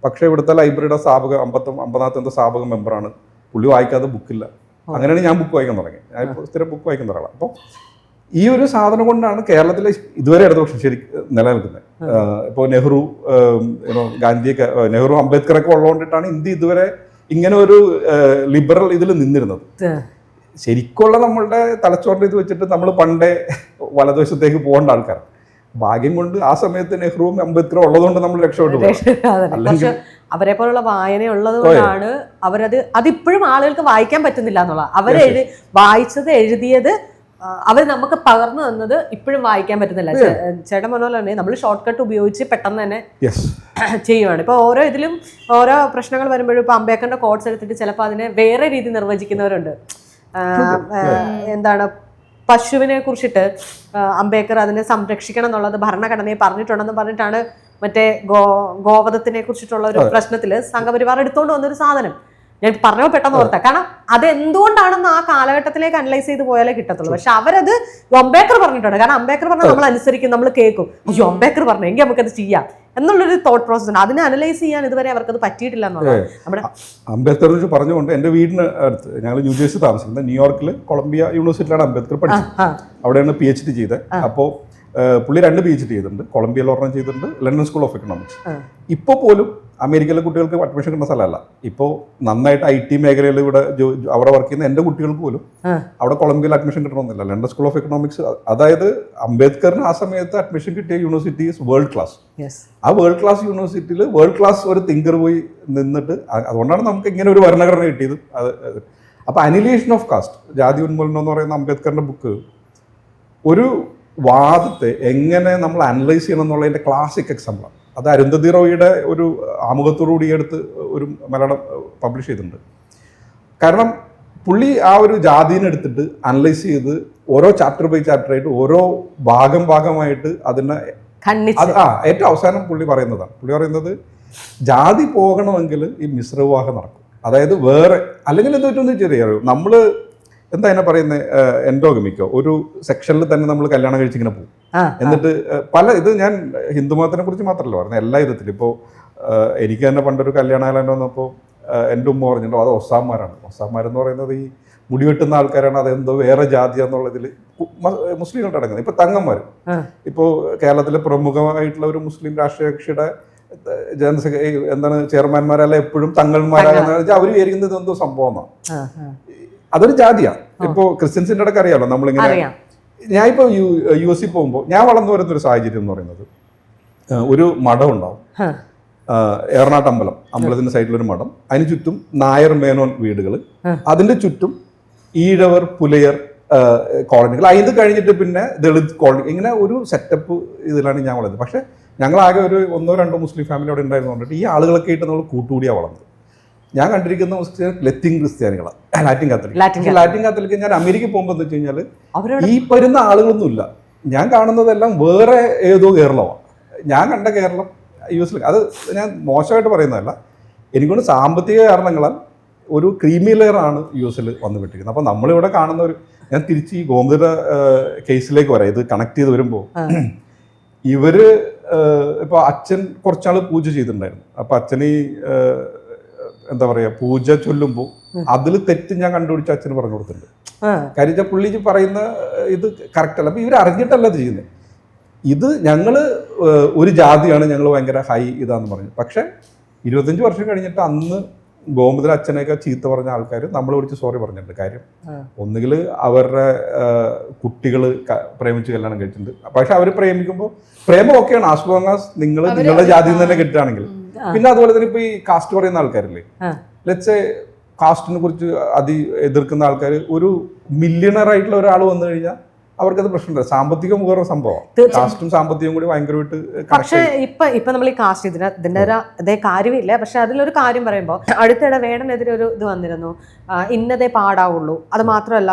Speaker 1: പക്ഷേ ഇവിടുത്തെ ലൈബ്രറിയുടെ സ്ഥാപക 50ാമത്തെ സ്ഥാപക മെമ്പറാണ്. പുള്ളി വായിക്കാതെ ബുക്കില്ല. അങ്ങനെയാണ് ഞാൻ ബുക്ക് വായിക്കാൻ തുടങ്ങി. ഞാൻ ഇപ്പോൾ സ്ഥിരം ബുക്ക് വായിക്കുന്ന ഒരാളാണ്. അപ്പോൾ ഈ ഒരു സാധനം കൊണ്ടാണ് കേരളത്തിലെ ഇതുവരെ ഇടതുപക്ഷം ശരി നിലനിൽക്കുന്നത്. ഇപ്പോൾ നെഹ്റു, ഗാന്ധിയൊക്കെ, നെഹ്റു അംബേദ്കറൊക്കെ ഉള്ളതുകൊണ്ടിട്ടാണ് ഇന്ത്യ ഇതുവരെ ഇങ്ങനെ ഒരു ലിബറൽ ഇതിൽ നിന്നിരുന്നത്. ശരിക്കുള്ള നമ്മളുടെ തലച്ചോറിൻ്റെ ഇത് വെച്ചിട്ട് നമ്മൾ പണ്ടേ വലതുവശത്തേക്ക് പോകേണ്ട ആൾക്കാർ. ഭാഗ്യം കൊണ്ട് ആ സമയത്ത് നെഹ്റുവും അംബേദ്കറും ഉള്ളതുകൊണ്ട് നമ്മൾ രക്ഷപ്പെട്ടു.
Speaker 2: പക്ഷെ അവരെ പോലുള്ള വായന ഉള്ളത് കൊണ്ടാണ് അതിപ്പോഴും ആളുകൾക്ക് വായിക്കാൻ പറ്റുന്നില്ല എന്നുള്ള. വായിച്ചത് എഴുതിയത് അവർ നമുക്ക് പകർന്നു തന്നത് ഇപ്പോഴും വായിക്കാൻ പറ്റുന്നില്ല. ചേട്ടൻ പറഞ്ഞ തന്നെ നമ്മൾ ഷോർട്ട് കട്ട് ഉപയോഗിച്ച് പെട്ടെന്ന് തന്നെ ചെയ്യുവാണ്. ഇപ്പോൾ ഓരോ ഇതിലും ഓരോ പ്രശ്നങ്ങൾ വരുമ്പോഴും ഇപ്പോൾ അംബേദ്കറിന്റെ കോട്സ് എടുത്തിട്ട് ചിലപ്പോൾ അതിനെ വേറെ രീതി നിർവചിക്കുന്നവരുണ്ട്. എന്താണ് പശുവിനെ കുറിച്ചിട്ട് അംബേദ്കർ അതിനെ സംരക്ഷിക്കണം എന്നുള്ളത് ഭരണഘടനയെ പറഞ്ഞിട്ടുണ്ടെന്ന് പറഞ്ഞിട്ടാണ് മറ്റേ ഗോവധത്തിനെ കുറിച്ചിട്ടുള്ള ഒരു പ്രശ്നത്തിൽ സംഘപരിവാർ എടുത്തുകൊണ്ട് വന്നൊരു സാധനം ഞാൻ പറഞ്ഞപ്പോൾ പെട്ടെന്ന് ഓർത്താം. കാരണം അത് എന്തുകൊണ്ടാണെന്ന് ആ കാലഘട്ടത്തിലേക്ക് അനലൈസ് ചെയ്ത് പോയാലേ കിട്ടത്തുള്ളൂ. പക്ഷെ അവരത് അംബേദ്കർ പറഞ്ഞിട്ടുണ്ട്. കാരണം അംബേദ്കർ പറഞ്ഞാൽ നമ്മൾ അനുസരിക്കും, നമ്മൾ കേൾക്കും. അയ്യോ അംബേദ്കർ പറഞ്ഞു എങ്കിൽ നമുക്കത് ചെയ്യാം എന്നുള്ളൊരു തോട്ട് പ്രോസസ് ഉണ്ട്. അതിനെ അനലൈസ് ചെയ്യാൻ ഇതുവരെ അവർക്കത് പറ്റിയിട്ടില്ല എന്നുള്ളത്. നമ്മുടെ
Speaker 1: അംബേദ്കർ പറഞ്ഞുകൊണ്ട് എൻ്റെ വീടിന് അടുത്ത് ഞങ്ങൾ ന്യൂജേഴ്സി താമസിക്കുന്നത്, ന്യൂയോർക്കിൽ കൊളംബിയ യൂണിവേഴ്സിറ്റിയിലാണ് അംബേദ്കർ പഠിച്ചത്. അവിടെയാണ് PhD ചെയ്തത്. അപ്പോൾ പുള്ളി 2 PhD ചെയ്തിട്ടുണ്ട്. കൊളംബിയയിൽ ഒരെണ്ണം ചെയ്തിട്ടുണ്ട്, ലണ്ടൻ സ്കൂൾ ഓഫ് എക്കണോമിക്സ്. ഇപ്പോൾ പോലും അമേരിക്കയിലെ കുട്ടികൾക്ക് അഡ്മിഷൻ കിട്ടുന്ന സ്ഥലമല്ല. ഇപ്പോൾ നന്നായിട്ട് IT മേഖലയിൽ ഇവിടെ അവിടെ വർക്ക് ചെയ്യുന്ന എൻ്റെ കുട്ടികൾക്ക് പോലും അവിടെ കൊളംബിയയിൽ അഡ്മിഷൻ കിട്ടണമെന്നില്ല. ലണ്ടൻ സ്കൂൾ ഓഫ് എക്കണോമിക്സ്, അതായത് അംബേദ്കറിന് ആ സമയത്ത് അഡ്മിഷൻ കിട്ടിയ യൂണിവേഴ്സിറ്റി ഈസ് വേൾഡ് ക്ലാസ്. ആ വേൾഡ് ക്ലാസ് യൂണിവേഴ്സിറ്റിയിൽ വേൾഡ് ക്ലാസ് ഒരു തിങ്കർ പോയി നിന്നിട്ട്, അതുകൊണ്ടാണ് നമുക്ക് ഇങ്ങനെ ഒരു ഭരണഘടന കിട്ടിയത്. അപ്പോൾ അനിലേഷൻ ഓഫ് കാസ്റ്റ്, ജാതി ഉന്മൂലനം എന്ന് പറയുന്ന അംബേദ്കറിന്റെ ബുക്ക് ഒരു വാദത്തെ എങ്ങനെ നമ്മൾ അനലൈസ് ചെയ്യണം എന്നുള്ളതിൻ്റെ ക്ലാസിക് എക്സാമ്പിളാണ്. അത് അരുന്ധതി റോയിയുടെ ഒരു ആമുഖത്തോടുകൂടി എടുത്ത് ഒരു മലയാളം പബ്ലിഷ് ചെയ്തിട്ടുണ്ട്. കാരണം പുള്ളി ആ ഒരു ജാതിനെ എടുത്തിട്ട് അനലൈസ് ചെയ്ത് ഓരോ ചാപ്റ്റർ ബൈ ചാപ്റ്റർ ആയിട്ട് ഓരോ ഭാഗമായിട്ട് അതിനെ ഏറ്റവും അവസാനം പുള്ളി പറയുന്നത് ജാതി പോകണമെങ്കിൽ ഈ മിശ്രവിവാഹം നടക്കും. അതായത് വേറെ അല്ലെങ്കിൽ എന്തൊന്നും ചെറിയ നമ്മൾ എന്താ അതിനെ പറയുന്നത്, എൻഡോഗമിക്കോ ഒരു സെക്ഷനിൽ തന്നെ നമ്മൾ കല്യാണം കഴിച്ചിങ്ങനെ പോകും. എന്നിട്ട് ഇത് ഞാൻ ഹിന്ദുമതത്തിനെ കുറിച്ച് മാത്രമല്ല പറയുന്നത്, എല്ലാ വിധത്തിലും. ഇപ്പോൾ എനിക്ക് തന്നെ പണ്ടൊരു കല്യാണാലോചന വന്നപ്പോൾ എൻ്റെ ഉമ്മ പറഞ്ഞിട്ടുണ്ടോ അത് ഒസാന്മാരെന്ന് പറയുന്നത് ഈ മുടി വെട്ടുന്ന ആൾക്കാരാണ്, അതെന്തോ വേറെ ജാതിയാന്നുള്ളതിൽ മുസ്ലിങ്ങളുടെ അടങ്ങുന്നത്. ഇപ്പോൾ തങ്ങന്മാർ, ഇപ്പോൾ കേരളത്തിലെ പ്രമുഖമായിട്ടുള്ള ഒരു മുസ്ലിം രാഷ്ട്രീയ കക്ഷിയുടെ എന്താണ് ചെയർമാൻമാരല്ല എപ്പോഴും തങ്ങന്മാരാകുന്ന അവർ വിചാരിക്കുന്നത് എന്തോ സംഭവമാണ്. അതൊരു ജാതിയാണ്. ഇപ്പോൾ ക്രിസ്ത്യൻസിൻ്റെ ഇടയ്ക്ക് അറിയാമല്ലോ നമ്മളിങ്ങനെ. ഞാനിപ്പോൾ US പോകുമ്പോൾ ഞാൻ വളർന്നു വരുന്നൊരു സാഹചര്യം എന്ന് പറയുന്നത് ഒരു മഠം ഉണ്ടാവും, ഏറനാട്ട് അമ്പലത്തിന്റെ സൈഡിലൊരു മഠം, അതിന് ചുറ്റും നായർ മേനോൻ വീടുകൾ, അതിന്റെ ചുറ്റും ഈഴവർ പുലയർ കോളനികൾ, അതിന് കഴിഞ്ഞിട്ട് പിന്നെ ദളിത് കോളനി, ഇങ്ങനെ ഒരു സെറ്റപ്പ് ഇതിലാണ് ഞാൻ വളർന്നത്. പക്ഷെ ഞങ്ങളാകെ ഒരു 1-2 മുസ്ലിം ഫാമിലി അവിടെ ഉണ്ടായിരുന്നുകൊണ്ടിട്ട് ഈ ആളുകളൊക്കെ ആയിട്ട് നമ്മൾ കൂട്ടുകൂടിയാണ് വളർന്നത്. ഞാൻ കണ്ടിരിക്കുന്ന ലത്തീൻ ക്രിസ്ത്യാനികളാണ്, ലാറ്റിൻ കാത്തലിക്. ഞാൻ അമേരിക്കയിൽ പോകുമ്പോൾ എന്ന് വെച്ച് കഴിഞ്ഞാൽ ഈ വരുന്ന ആളുകളൊന്നുമില്ല. ഞാൻ കാണുന്നതെല്ലാം വേറെ ഏതോ കേരളമാണ്. ഞാൻ കണ്ട കേരളം US അത് ഞാൻ മോശമായിട്ട് പറയുന്നതല്ല, എനിക്കൊണ്ട് സാമ്പത്തിക കാരണങ്ങളാൽ ഒരു ക്രീമി ലെയറാണ് US വന്നു വിട്ടിരിക്കുന്നത്. അപ്പോൾ നമ്മളിവിടെ കാണുന്ന ഒരു, ഞാൻ തിരിച്ച് ഈ ഗോമതിര കേസിലേക്ക് വരാം, ഇത് കണക്ട് ചെയ്ത് വരുമ്പോൾ ഇവര് ഇപ്പോൾ അച്ഛൻ കുറച്ചാൾ പൂജ ചെയ്തിട്ടുണ്ടായിരുന്നു. അപ്പോൾ അച്ഛന് ഈ എന്താ പറയുക പൂജ ചൊല്ലുമ്പോൾ അതിൽ തെറ്റ് ഞാൻ കണ്ടുപിടിച്ച അച്ഛന് പറഞ്ഞു കൊടുത്തിട്ടുണ്ട്. കാര്യം പുള്ളി പറയുന്ന ഇത് കറക്റ്റ് അല്ല. അപ്പോൾ ഇവർ അറിഞ്ഞിട്ടല്ല ഇത് ചെയ്യുന്നത്. ഇത് ഞങ്ങൾ ഒരു ജാതിയാണ്, ഞങ്ങൾ ഭയങ്കര ഹൈ ഇതാന്ന് പറഞ്ഞു. പക്ഷെ 25 വർഷം കഴിഞ്ഞിട്ട് അന്ന് ഗോമതിലെ അച്ഛനെയൊക്കെ ചീത്ത പറഞ്ഞ ആൾക്കാർ നമ്മളെ വിളിച്ച് സോറി പറഞ്ഞിട്ടുണ്ട്. കാര്യം ഒന്നുകിൽ അവരുടെ കുട്ടികൾ പ്രേമിച്ച് കല്യാണം കഴിച്ചിട്ടുണ്ട്. പക്ഷെ അവർ പ്രേമിക്കുമ്പോൾ പ്രേമം ഒക്കെയാണ് ആസ് ലോങ് ആസ് നിങ്ങൾ നിങ്ങളുടെ ജാതിയിൽ നിന്ന് തന്നെ കിട്ടുകയാണെങ്കിൽ. പിന്നെ അതുപോലെ തന്നെ ഇപ്പൊ ഈ കാസ്റ്റ് പറയുന്ന ആൾക്കാരില്ലേ, ലെറ്റ്സ് കാസ്റ്റിനെ കുറിച്ച് എതിർക്കുന്ന ആൾക്കാർ, ഒരു മില്യണർ ആയിട്ടുള്ള ഒരാൾ വന്നു കഴിഞ്ഞാൽ അവർക്കത് പ്രശ്നമില്ല. സാമ്പത്തികം വേറെ സംഭവം, കാസ്റ്റും സാമ്പത്തികവും കൂടി ഭയങ്കരമായിട്ട്.
Speaker 2: പക്ഷെ ഇപ്പൊ നമ്മൾ ഈ കാസ്റ്റ് ഇതിന്റെ ഒരു അതേ കാര്യമില്ല. പക്ഷെ അതിലൊരു കാര്യം പറയുമ്പോൾ അടുത്തിടെ വേടനെതിരെ ഒരു ഇത് വന്നിരുന്നു, ഇന്നതേ പാടാവുള്ളൂ. അത് മാത്രമല്ല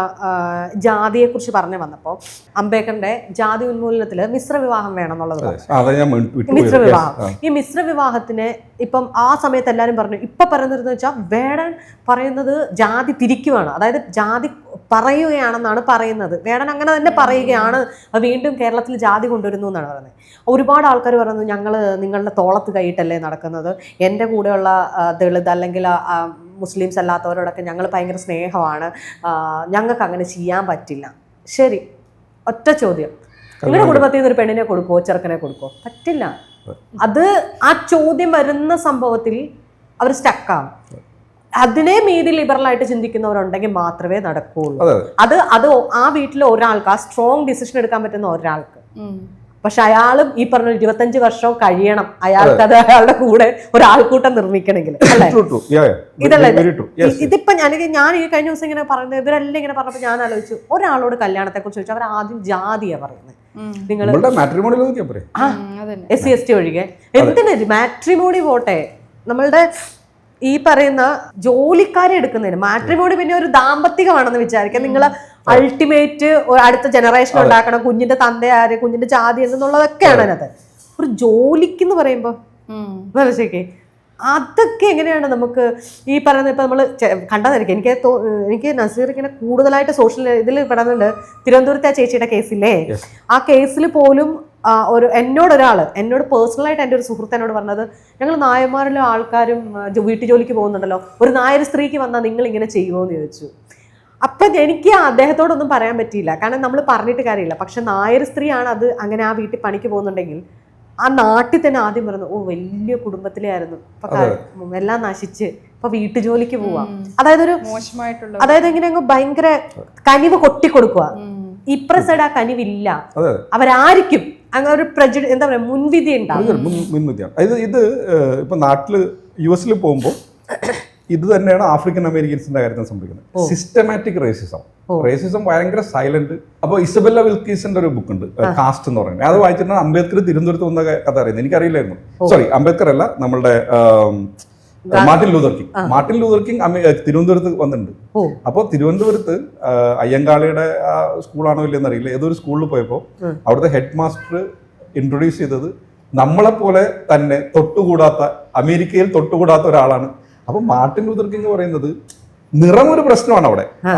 Speaker 2: ജാതിയെ കുറിച്ച് പറഞ്ഞു വന്നപ്പോൾ അംബേദ്കറിന്റെ ജാതി ഉന്മൂലനത്തില് മിശ്ര വിവാഹം വേണം എന്നുള്ളത്. മിശ്ര വിവാഹം, ഈ മിശ്ര വിവാഹത്തിന് ഇപ്പം ആ സമയത്ത് എല്ലാവരും പറഞ്ഞു. ഇപ്പൊ പറയുന്നത് വെച്ചാൽ വേടൻ പറയുന്നത് ജാതി തിരിക്കുവാണ്, അതായത് ജാതി പറയുകയാണെന്നാണ് പറയുന്നത്. വേടൻ അങ്ങനെ തന്നെ പറയുകയാണ്, വീണ്ടും കേരളത്തിൽ ജാതി കൊണ്ടുവരുന്നു എന്നാണ് പറയുന്നത്. ഒരുപാട് ആൾക്കാർ പറയുന്നത് ഞങ്ങൾ നിങ്ങളുടെ തോളത്ത് കൈയിട്ടല്ലേ നടക്കുന്നത്, എൻ്റെ കൂടെയുള്ള ദളിത് അല്ലെങ്കിൽ മുസ്ലിംസ് അല്ലാത്തവരോടൊക്കെ ഞങ്ങൾ ഭയങ്കര സ്നേഹമാണ്, ഞങ്ങൾക്ക് അങ്ങനെ ചെയ്യാൻ പറ്റില്ല. ശരി, ഒറ്റ ചോദ്യം, നിങ്ങളുടെ കുടുംബത്തിൽ നിന്ന് ഒരു പെണ്ണിനെ കൊടുക്കുമോ, ചെറുക്കനെ കൊടുക്കുമോ? പറ്റില്ല. അത് ആ ചോദ്യം വരുന്ന സംഭവത്തിൽ അവർ സ്റ്റക്കാവും. അതിനെ മീതി ലിബറലായിട്ട് ചിന്തിക്കുന്നവരുണ്ടെങ്കിൽ മാത്രമേ നടക്കുകയുള്ളൂ. അത് ആ വീട്ടിൽ ഒരാൾക്ക് ആ സ്ട്രോങ് ഡിസിഷൻ എടുക്കാൻ പറ്റുന്ന ഒരാൾക്ക്. പക്ഷെ അയാളും ഈ പറഞ്ഞ 25 വർഷം കഴിയണം അയാൾക്ക് അത് അയാളുടെ കൂടെ ഒരാൾക്കൂട്ടം നിർമ്മിക്കണമെങ്കിൽ, അല്ലേ? ഇതല്ലേ ഇതിപ്പോ ഞാൻ ഈ കഴിഞ്ഞ ദിവസം ഇങ്ങനെ പറയുന്നത്, ഇവരെല്ലാം ഇങ്ങനെ പറഞ്ഞപ്പോ ഞാൻ ആലോചിച്ചു, ഒരാളോട് കല്യാണത്തെ കുറിച്ച് ചോദിച്ചു, അവർ ആദ്യം ജാതിയാ പറയുന്നത്. നിങ്ങൾ SC/ST ഒഴികെ എന്തിനാ മാട്രിമോണി പോട്ടെ, നമ്മളുടെ ഈ പറയുന്ന ജോലിക്കാരെ എടുക്കുന്നതിന് മാട്രിമോണി പിന്നെ ഒരു ദാമ്പത്തികമാണെന്ന് വിചാരിക്കാം. നിങ്ങൾ അൾട്ടിമേറ്റ് അടുത്ത ജനറേഷൻ ഉണ്ടാക്കണം, കുഞ്ഞിന്റെ തന്ത ആര്, കുഞ്ഞിന്റെ ജാതി എന്നുള്ളതൊക്കെയാണ് അതിനകത്ത്. ഒരു ജോലിക്കെന്ന് പറയുമ്പോ മനസ്സിലാക്കി അതൊക്കെ എങ്ങനെയാണ് നമുക്ക് ഈ പറയുന്നത്. ഇപ്പൊ നമ്മൾ കണ്ടതായിരിക്കും, എനിക്ക് നസീർ ഇങ്ങനെ കൂടുതലായിട്ട് സോഷ്യൽ ഇതിൽ പെടുന്നുണ്ട്. തിരുവനന്തപുരത്തെ ആ ചേച്ചിയുടെ കേസില്ലേ, ആ കേസിൽ പോലും എന്നോട് പേഴ്സണലായിട്ട് എൻ്റെ ഒരു സുഹൃത്ത് എന്നോട് പറഞ്ഞത്, ഞങ്ങൾ നായന്മാരിലും ആൾക്കാരും വീട്ടു ജോലിക്ക് പോകുന്നുണ്ടല്ലോ, ഒരു നായർ സ്ത്രീക്ക് വന്നാൽ നിങ്ങൾ ഇങ്ങനെ ചെയ്യുമോ എന്ന് ചോദിച്ചു. അപ്പം എനിക്ക് അദ്ദേഹത്തോടൊന്നും പറയാൻ പറ്റിയില്ല, കാരണം നമ്മൾ പറഞ്ഞിട്ട് കാര്യമില്ല. പക്ഷെ നായർ സ്ത്രീയാണ് അത് അങ്ങനെ ആ വീട്ടിൽ പണിക്ക് പോകുന്നുണ്ടെങ്കിൽ ആ നാട്ടിൽ തന്നെ ആദ്യം പറഞ്ഞു, ഓ വലിയ കുടുംബത്തിലെ ആയിരുന്നു, ഇപ്പൊ എല്ലാം നശിച്ച് ഇപ്പൊ വീട്ടു ജോലിക്ക് പോവാം. അതായത് ഇങ്ങനെ ഭയങ്കര കനിവ് കൊട്ടിക്കൊടുക്കുക. ഇപ്പുറ സൈഡ് ആ കനിവില്ല, അവരായിരിക്കും അങ്ങനെ ഒരു എന്താ പറയാ മുൻവിധി ഉണ്ടാവും.
Speaker 1: ഇത് ഇപ്പൊ നാട്ടില് US പോകുമ്പോൾ ഇത് തന്നെയാണ് ആഫ്രിക്കൻ അമേരിക്കൻസിന്റെ കാര്യത്തിൽ സംഭവിക്കുന്നത്. സിസ്റ്റമാറ്റിക് റേസിസം ഭയങ്കര സൈലന്റ്. അപ്പോൾ ഇസബെല്ല വിൽക്കീസിന്റെ ഒരു ബുക്ക് ഉണ്ട്, കാസ്റ്റ് എന്ന് പറയുന്നത്. അത് വായിച്ചിട്ടാണ് അംബേദ്കർ തിരുവനന്തപുരത്ത് വന്ന കഥ അറിയുന്നത്. എനിക്കറിയില്ലായിരുന്നു. സോറി, അംബേദ്കർ അല്ല, നമ്മളുടെ മാർട്ടിൻ ലൂതർ കിങ് തിരുവനന്തപുരത്ത് വന്നിട്ടുണ്ട്. അപ്പോൾ തിരുവനന്തപുരത്ത് അയ്യങ്കാളിയുടെ സ്കൂളാണോ ഇല്ലെന്ന് അറിയില്ല, ഏതൊരു സ്കൂളിൽ പോയപ്പോൾ അവിടുത്തെ ഹെഡ് മാസ്റ്റർ ഇൻട്രൊഡ്യൂസ് ചെയ്തത് നമ്മളെപ്പോലെ തന്നെ അമേരിക്കയിൽ തൊട്ടുകൂടാത്ത ഒരാളാണ്. അപ്പൊ മാർട്ടിൻ ലൂതർ കിങ് പറയുന്നത് നിറം ഒരു പ്രശ്നമാണ്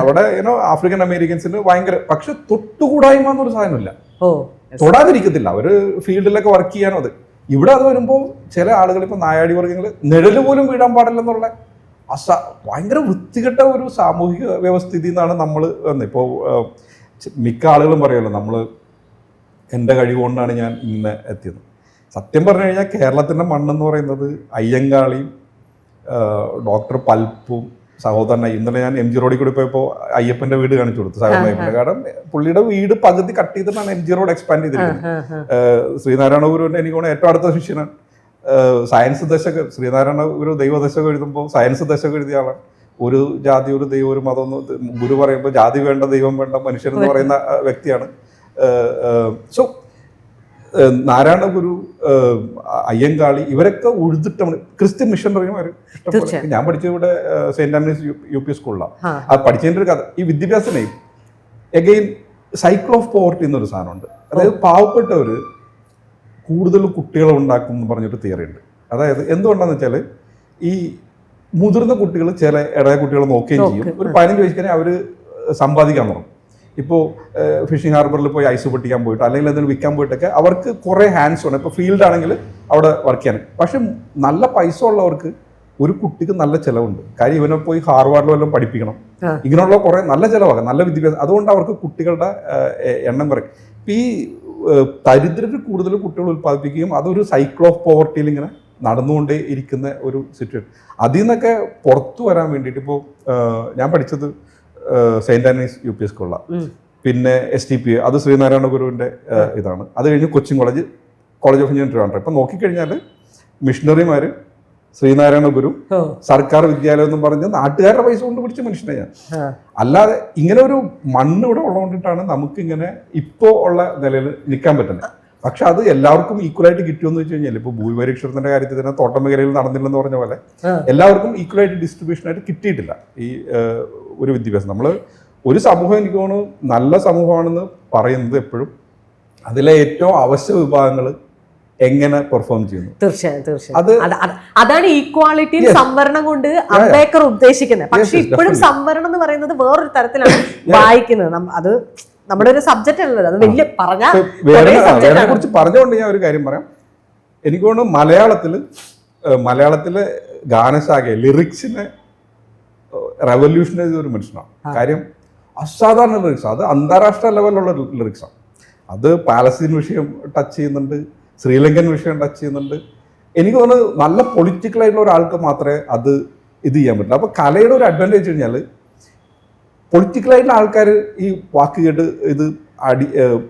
Speaker 1: അവിടെ ആഫ്രിക്കൻ അമേരിക്കൻസിന് ഭയങ്കര, പക്ഷെ തൊട്ടുകൂടായ്മ എന്നൊരു സാധനമില്ല, തൊടാതിരിക്കത്തില്ല. അവര് ഫീൽഡിലൊക്കെ വർക്ക് ചെയ്യാനോ അത്. ഇവിടെ അത് വരുമ്പോൾ ചില ആളുകൾ ഇപ്പൊ നായാടി വർഗ്ഗങ്ങൾ നിഴല് പോലും വീഴാൻ പാടില്ലെന്നുള്ള ഭയങ്കര വൃത്തികെട്ട ഒരു സാമൂഹിക വ്യവസ്ഥിതി എന്നാണ് നമ്മൾ വന്നത്. ഇപ്പോൾ മിക്ക ആളുകളും പറയുമല്ലോ, നമ്മൾ എൻ്റെ കഴിവ് കൊണ്ടാണ് ഞാൻ ഇങ്ങനെ എത്തിയത്. സത്യം പറഞ്ഞു കഴിഞ്ഞാൽ കേരളത്തിൻ്റെ മണ്ണെന്ന് പറയുന്നത് അയ്യങ്കാളിയും ഡോക്ടർ പൽപ്പും സഹോദരൻ. ഇന്നലെ ഞാൻ MG റോഡിൽ കൂടി പോയപ്പോൾ അയ്യപ്പന്റെ വീട് കാണിച്ചു കൊടുത്തു, സഹോദരൻ അയ്യപ്പന്റെ. കാരണം പുള്ളിയുടെ വീട് പകുതി കട്ട് ചെയ്തിട്ടാണ് MG റോഡ് എക്സ്പാൻഡ് ചെയ്തിരിക്കുന്നത്. ശ്രീനാരായണ ഗുരുവിന്റെ എനിക്ക് തോന്നുന്നു ഏറ്റവും അടുത്ത ശിഷ്യനാണ്. സയൻസ് ദശകം, ശ്രീനാരായണ ഗുരു ദൈവദശകം എഴുതുമ്പോൾ സയൻസ് ദശകം എഴുതിയ ആളാണ്. ഒരു ജാതി, ഒരു ദൈവം, ഒരു മതം എന്ന് ഗുരു പറയുമ്പോൾ ജാതി വേണ്ട, ദൈവം വേണ്ട, മനുഷ്യൻ എന്ന് പറയുന്ന വ്യക്തിയാണ്. സോ നാരായണ ഗുരു, അയ്യങ്കാളി, ഇവരൊക്കെ ഉഴുതിട്ടാണ് ക്രിസ്ത്യൻ മിഷണറിമാർ ഇഷ്ടംപോലെ. ഞാൻ പഠിച്ചത് ഇവിടെ സെന്റ് ആന്റണീസ് UP സ്കൂളിലാണ്. അത് പഠിച്ചതിൻ്റെ ഒരു കഥ, ഈ വിദ്യാഭ്യാസനെയും എഗെയിൻ സൈക്കിൾ ഓഫ് പോവർട്ടി എന്നൊരു സാധനമുണ്ട്. അതായത് പാവപ്പെട്ടവർ കൂടുതൽ കുട്ടികളെ ഉണ്ടാക്കും എന്ന് പറഞ്ഞൊരു തിയറി ഉണ്ട്. അതായത് എന്തുകൊണ്ടാന്ന് വെച്ചാൽ ഈ മുതിർന്ന കുട്ടികൾ ചില ഇടയ കുട്ടികളെ നോക്കുകയും ചെയ്യും. ഒരു 15 വയസ്സ് കഴിഞ്ഞാൽ അവർ സമ്പാദിക്കാൻ തുടങ്ങും. ഇപ്പോൾ ഫിഷിംഗ് ഹാർബറിൽ പോയി ഐസ് പൊട്ടിക്കാൻ പോയിട്ട് അല്ലെങ്കിൽ എന്തെങ്കിലും വിൽക്കാൻ പോയിട്ടൊക്കെ അവർക്ക് കുറേ ഹാൻഡ്സ് ഉണ്ട്. ഇപ്പോൾ ഫീൽഡ് ആണെങ്കിൽ അവിടെ വർക്ക് ചെയ്യാൻ. പക്ഷെ നല്ല പൈസ ഉള്ളവർക്ക് ഒരു കുട്ടിക്ക് നല്ല ചിലവുണ്ട്. കാര്യം ഇവനെ പോയി ഹാർവാർഡിൽ വല്ലതും പഠിപ്പിക്കണം, ഇങ്ങനെയുള്ള കുറേ നല്ല ചിലവാകാം, നല്ല വിദ്യാഭ്യാസം. അതുകൊണ്ട് അവർക്ക് കുട്ടികളുടെ എണ്ണം കുറയും. ഇപ്പം ഈ ദരിദ്രർ കൂടുതൽ കുട്ടികൾ ഉത്പാദിപ്പിക്കുകയും അതൊരു സൈക്കിൾ ഓഫ് പോവർട്ടിയിൽ ഇങ്ങനെ നടന്നുകൊണ്ടേ ഇരിക്കുന്ന ഒരു സിറ്റുവേഷൻ. അതിൽ നിന്നൊക്കെ പുറത്തു വരാൻ വേണ്ടിയിട്ട് ഇപ്പോൾ ഞാൻ പഠിച്ചത് സെയിൻറ് ആനീസ് UP സ്കൂളിലാണ്. പിന്നെ STP അത് ശ്രീനാരായണ ഗുരുവിൻ്റെ ഇതാണ്. അത് കഴിഞ്ഞ് Cochin college of engineering Trivandrum. ഇപ്പം നോക്കിക്കഴിഞ്ഞാൽ മിഷണറിമാർ, ശ്രീനാരായണ ഗുരു, സർക്കാർ വിദ്യാലയം എന്നും പറഞ്ഞ് നാട്ടുകാരുടെ പൈസ കൊണ്ട് പിടിച്ച മനുഷ്യനെ ഞാൻ. അല്ലാതെ ഇങ്ങനെ ഒരു മണ്ണ് ഇവിടെ ഉള്ളതുകൊണ്ടിട്ടാണ് നമുക്കിങ്ങനെ ഇപ്പോൾ ഉള്ള നിലയിൽ നിൽക്കാൻ പറ്റുന്നത്. പക്ഷെ അത് എല്ലാവർക്കും ഈക്വലായിട്ട് കിട്ടുമെന്ന് വെച്ച് കഴിഞ്ഞാൽ ഇപ്പോൾ ഭൂരിപരീക്ഷണത്തിന്റെ കാര്യത്തിൽ തന്നെ തോട്ടം മേഖലയിൽ നടന്നില്ലെന്ന് പറഞ്ഞ പോലെ എല്ലാവർക്കും ഈക്വലായിട്ട് ഡിസ്ട്രിബ്യൂഷനായിട്ട് കിട്ടിയിട്ടില്ല ഈ ഒരു വിദ്യാഭ്യാസം. നമ്മൾ ഒരു സമൂഹം എനിക്ക് തോന്നുന്നു നല്ല സമൂഹമാണെന്ന് പറയുന്നത് എപ്പോഴും അതിലെ ഏറ്റവും അവശ്യ വിഭാഗങ്ങൾ എങ്ങനെ പെർഫോം ചെയ്യുന്നു.
Speaker 2: തീർച്ചയായും അതാണ് ഈക്വാളിറ്റി സംവരണം കൊണ്ട് അംബേദ്കർ ഉദ്ദേശിക്കുന്നത്. പക്ഷെ ഇപ്പോഴും സംവരണം എന്ന് പറയുന്നത് വേറൊരു തരത്തിലാണ് വായിക്കുന്നത്. അത് നമ്മുടെ ഒരു സബ്ജക്റ്റ് അല്ലല്ലോ, അത് വലിയ
Speaker 1: വേദനയെ കുറിച്ച് പറഞ്ഞുകൊണ്ട് ഞാൻ ഒരു കാര്യം പറയാം. എനിക്ക് തോന്നുന്നു മലയാളത്തിലെ ഗാനശാഖയെ ലിറിക്സിനെ റെവല്യൂഷനൈസ് ചെയ്ത ഒരു മനുഷ്യനാണ്. കാര്യം അസാധാരണ ലിറിക്സ്, അത് അന്താരാഷ്ട്ര ലെവലിലുള്ള ലിറിക്സാണ്. അത് പാലസ്തീൻ വിഷയം ടച്ച് ചെയ്യുന്നുണ്ട്, ശ്രീലങ്കൻ വിഷയം ടച്ച് ചെയ്യുന്നുണ്ട്. എനിക്ക് തോന്നുന്നത് നല്ല പൊളിറ്റിക്കലായിട്ടുള്ള ഒരാൾക്ക് മാത്രമേ അത് ഇത് ചെയ്യാൻ പറ്റില്ല. അപ്പോൾ കലയുടെ ഒരു അഡ്വാൻറ്റേജ് കഴിഞ്ഞാൽ പൊളിറ്റിക്കലായിട്ടുള്ള ആൾക്കാർ ഈ വാക്ക് കേട്ട് ഇത്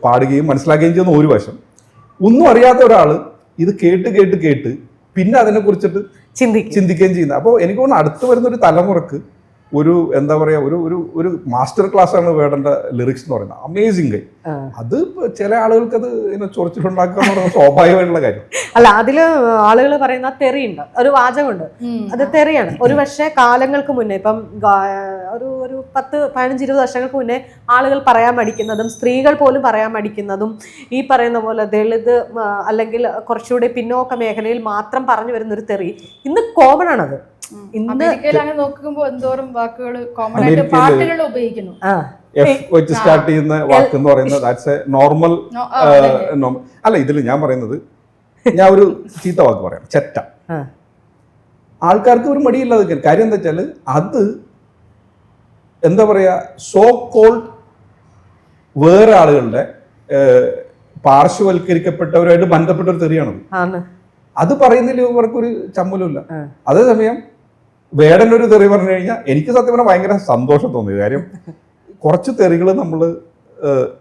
Speaker 1: പാടുകയും മനസ്സിലാക്കുകയും ചെയ്യുന്ന ഒരു വശം, ഒന്നും അറിയാത്ത ഒരാൾ ഇത് കേട്ട് പിന്നെ അതിനെക്കുറിച്ചിട്ട് ചിന്തിക്കുകയും ചെയ്യുന്നത്. അപ്പോൾ എനിക്ക് തോന്നുന്നു അടുത്ത് വരുന്നൊരു തലമുറക്ക് ഒരു എന്താ പറയുക ഒരു മാസ്റ്റർ ക്ലാസ് ആണ് വേടന്റെ ലിറിക്സ് എന്ന് പറയുന്നത്. അമേസിംഗ്. അത് ചില ആളുകൾക്ക് അത് ചൊറിച്ചിലുണ്ടാക്കുക എന്ന് പറയുന്നത് സ്വാഭാവികമായിട്ടുള്ള കാര്യം
Speaker 2: അല്ല. അതില് ആളുകൾ പറയുന്ന തെറിയുണ്ട്, ഒരു വാചകമുണ്ട്, അത് തെറിയാണ്. ഒരു പക്ഷേ കാലങ്ങൾക്ക് മുന്നേ, ഇപ്പം ഒരു 10-15-20 വർഷങ്ങൾക്ക് മുന്നേ ആളുകൾ പറയാൻ മടിക്കുന്നതും സ്ത്രീകൾ പോലും പറയാൻ മടിക്കുന്നതും ഈ പറയുന്ന പോലെ ദളിത് അല്ലെങ്കിൽ കുറച്ചുകൂടി പിന്നോക്ക മേഖലയിൽ മാത്രം പറഞ്ഞു വരുന്ന ഒരു തെറി ഇന്ന് കോമൺ ആണത്.
Speaker 3: അമേരിക്കയിലാണ് നോക്കുമ്പോൾ എന്തോരം വാക്കുകൾ കോമൺ ആയിട്ട് പാട്ടുകൾ ഉപയോഗിക്കുന്നു.
Speaker 1: വെച്ച് സ്റ്റാർട്ട് ചെയ്യുന്ന വാക്ക് എന്ന് പറയുന്നത് ദാറ്റ്സ് എ നോർമൽ. അല്ല, ഇതിൽ ഞാൻ പറയുന്നത്, ഞാൻ ഒരു ചീത്ത വാക്ക് പറയാം, ചെറ്റ. ആൾക്കാർക്ക് ഒരു മടിയില്ലാതെ കാര്യം എന്താ വെച്ചാൽ അത് എന്താ പറയാ, സോ കോൾഡ് വേറെ ആളുകളുടെ പാർശ്വവൽക്കരിക്കപ്പെട്ടവരുമായിട്ട് ബന്ധപ്പെട്ട ഒരു തെറിയാണത്. അത് പറയുന്നതിൽ ഇവർക്കൊരു ചമ്മലുമില്ല. അതേസമയം വേടൻ ഒരു തെറി പറഞ്ഞു കഴിഞ്ഞാൽ എനിക്ക് സത്യം പറഞ്ഞാൽ ഭയങ്കര സന്തോഷം തോന്നിയത്. കാര്യം കുറച്ച് തെറികൾ നമ്മൾ,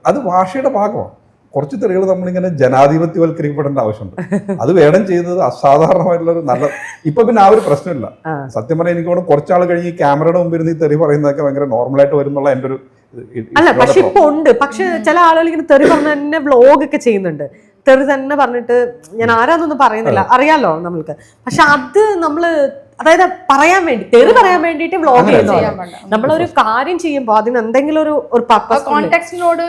Speaker 1: അത് ഭാഷയുടെ ഭാഗമാണ്. കുറച്ച് തെറികൾ നമ്മളിങ്ങനെ ജനാധിപത്യവൽക്കരിക്കപ്പെടേണ്ട ആവശ്യമുണ്ട്. അത് വേടൻ ചെയ്തത് അസാധാരണമായിട്ടുള്ള ഒരു നല്ല, ഇപ്പൊ പിന്നെ ആ ഒരു പ്രശ്നമില്ല. സത്യം പറഞ്ഞാൽ എനിക്ക് തോന്നുന്നു കുറച്ചാൾ കഴിഞ്ഞ് ഈ ക്യാമറയുടെ മുമ്പിൽ നിന്ന് ഈ തെറി പറയുന്നതൊക്കെ ഭയങ്കര നോർമലായിട്ട് വരുന്നുള്ള എൻ്റെ ഒരു
Speaker 2: അല്ല. പക്ഷെ ഇപ്പൊ ഉണ്ട്. പക്ഷെ ചില ആളുകൾ ഇങ്ങനെ തെറി പറഞ്ഞ തന്നെ വ്ലോഗ് ഒക്കെ ചെയ്യുന്നുണ്ട്. തെറി തന്നെ പറഞ്ഞിട്ട്, ഞാൻ ആരാന്നൊന്നും പറയുന്നില്ല, അറിയാലോ നമ്മൾക്ക്. പക്ഷെ അത് നമ്മള് അതായത് പറയാൻ വേണ്ടി, തെറി പറയാൻ വേണ്ടിട്ട് വ്ലോഗ് ചെയ്യുന്നു. നമ്മളൊരു കാര്യം ചെയ്യുമ്പോൾ അതിന് എന്തെങ്കിലും ഒരു പർപ്പസ്,
Speaker 3: കോണ്ടെക്സ്റ്റിനോട്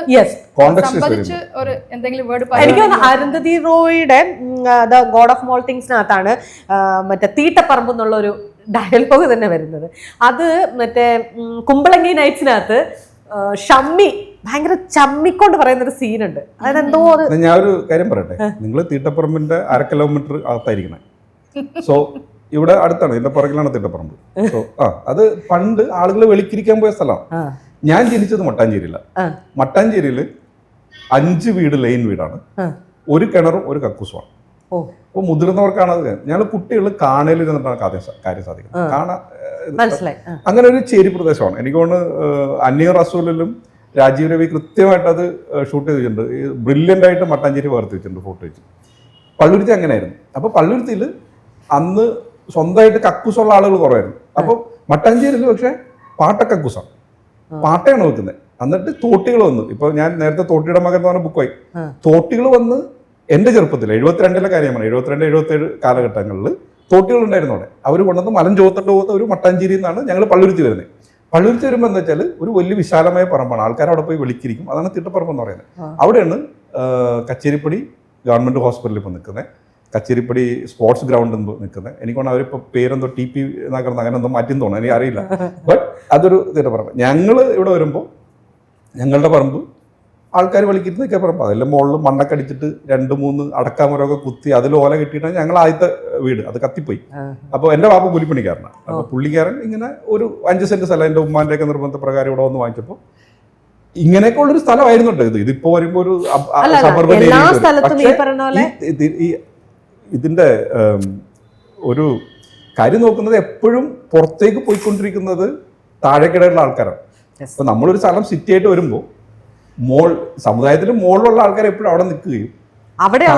Speaker 2: എനിക്ക് അരുന്ധതി റോയുടെ ദ ഗോഡ് ഓഫ് സ്മോൾ തിങ്സിനകത്താണ് മറ്റേ തീട്ടപ്പറമ്പ് എന്നുള്ള ഒരു ഡയലോഗ് തന്നെ വരുന്നത്. അത് മറ്റേ കുമ്പളങ്ങി നൈറ്റ്സിനകത്ത് ഷമ്മി ഭയങ്കര ചമ്മിക്കൊണ്ട് പറയുന്ന ഒരു സീനുണ്ട്. അതായത് എന്തോ
Speaker 1: ഞാൻ ഒരു കാര്യം പറയട്ടെ, നിങ്ങൾ തീട്ടപ്പറമ്പിന്റെ 1/2 കിലോമീറ്റർ അകത്തായിരിക്കണേ. സോ ഇവിടെ അടുത്താണ്, ഇതിന്റെ പുറകിലാണ് തീട്ടപ്പറമ്പ്. സോ അത് പണ്ട് ആളുകൾ വെളിക്കിരിക്കാൻ പോയ സ്ഥലമാണ്. ഞാൻ ജനിച്ചത് മട്ടാഞ്ചേരിയില്ല. മട്ടാഞ്ചേരിയിൽ 5 വീട് ലൈൻ വീടാണ്, ഒരു കിണറും ഒരു കക്കൂസുമാണ്. അപ്പോൾ മുതിർന്നവർക്കാണ് അത്. ഞങ്ങൾ കുട്ടികൾ കാണയിൽ ഇരുന്നിട്ടാണ് കാര്യം സാധിക്കുന്നത്. അങ്ങനെ ഒരു ചേരി പ്രദേശമാണ്. എനിക്ക് തോന്നുന്നു അന്നീർ റസൂലിലും രാജീവ് രവി കൃത്യമായിട്ട് അത് ഷൂട്ട് ചെയ്തിട്ടുണ്ട്. ബ്രില്യൻ്റ് ആയിട്ട് മട്ടാഞ്ചേരി വേർതിരിച്ചിട്ടുണ്ട് ഫോട്ടോ വെച്ച്. പള്ളുരുത്തി അങ്ങനെയായിരുന്നു. അപ്പോൾ പള്ളുരുത്തിയിൽ അന്ന് സ്വന്തമായിട്ട് കക്കൂസുള്ള ആളുകൾ കുറവായിരുന്നു. അപ്പോൾ മട്ടാഞ്ചേരിയിൽ പക്ഷേ പാട്ടക്കക്കൂസാണ്, പാട്ടയാണ് വെക്കുന്നത്. എന്നിട്ട് തോട്ടികൾ വന്നു. ഇപ്പോൾ ഞാൻ നേരത്തെ തോട്ടിയുടെ മകൻ എന്ന് പറഞ്ഞ ബുക്കായി, തോട്ടികൾ വന്ന് എൻ്റെ ചെറുപ്പത്തിൽ 72-ലെ കാര്യമാണ്, 72-77 കാലഘട്ടങ്ങളിൽ തോട്ടികൾ ഉണ്ടായിരുന്നു അവിടെ. അവർ കൊണ്ടുവന്ന് മലം ചോർത്തിട്ട് പോകുന്ന ഒരു മട്ടാഞ്ചേരിയിൽ നിന്നാണ് ഞങ്ങൾ പള്ളുരുത്തി വരുന്നത്. പള്ളുരുത്തി വരുമ്പോൾ എന്താ വെച്ചാൽ ഒരു വലിയ വിശാലമായ പറമ്പാണ്, ആൾക്കാർ അവിടെ പോയി വിളിക്കിരിക്കും. അതാണ് തീട്ടപ്പറമ്പ് എന്ന് പറയുന്നത്. അവിടെയാണ് കച്ചേരിപ്പടി ഗവൺമെൻറ് ഹോസ്പിറ്റലിൽ ഇപ്പോൾ നിൽക്കുന്നത്, കച്ചേരിപ്പടി സ്പോർട്സ് ഗ്രൗണ്ട് നിൽക്കുന്നത്. എനിക്കൊന്ന് അവരിപ്പോൾ പേരെന്തോ TP എന്നാക്കണം, അങ്ങനെ എന്തോ മാറ്റിന്ന് തോന്നുന്നു, എനിക്ക് അറിയില്ല. ബട്ട് അതൊരു തീട്ടപ്പറമ്പ്. ഞങ്ങൾ ഇവിടെ വരുമ്പോൾ ഞങ്ങളുടെ പറമ്പ് ആൾക്കാർ വിളിക്കുന്നതൊക്കെ പറമ്പ്, അതെല്ലാം മുകളിൽ മണ്ണൊക്കെ അടിച്ചിട്ട് 2-3 അടക്കാമരമൊക്കെ കുത്തി അതിൽ ഓല കെട്ടിയിട്ടാണ് ഞങ്ങൾ ആദ്യത്തെ വീട്. അത് കത്തിപ്പോയി. അപ്പോൾ എൻ്റെ വാപ്പ കൂലിപ്പണിക്കാരനാണ്. അപ്പോൾ പുള്ളിക്കാരൻ ഇങ്ങനെ ഒരു 5 സെന്റ് സ്ഥലം എൻ്റെ ഉമ്മാൻ്റെയൊക്കെ നിർബന്ധപ്രകാരം ഇവിടെ വന്ന് വാങ്ങിച്ചപ്പോൾ ഇങ്ങനെയൊക്കെ ഉള്ളൊരു സ്ഥലമായിരുന്നു കേട്ടോ. ഇതിപ്പോ വരുമ്പോൾ ഒരു ഇതിന്റെ ഒരു കാര്യം നോക്കുന്നത് എപ്പോഴും പുറത്തേക്ക് പോയിക്കൊണ്ടിരിക്കുന്നത് താഴേക്കിടയിലുള്ള ആൾക്കാരാണ്. അപ്പോൾ നമ്മളൊരു സ്ഥലം സിറ്റി ആയിട്ട് വരുമ്പോൾ സമുദായത്തിൽ മുകളിലുള്ള ആൾക്കാർ എപ്പോഴും അവിടെ നിൽക്കുകയും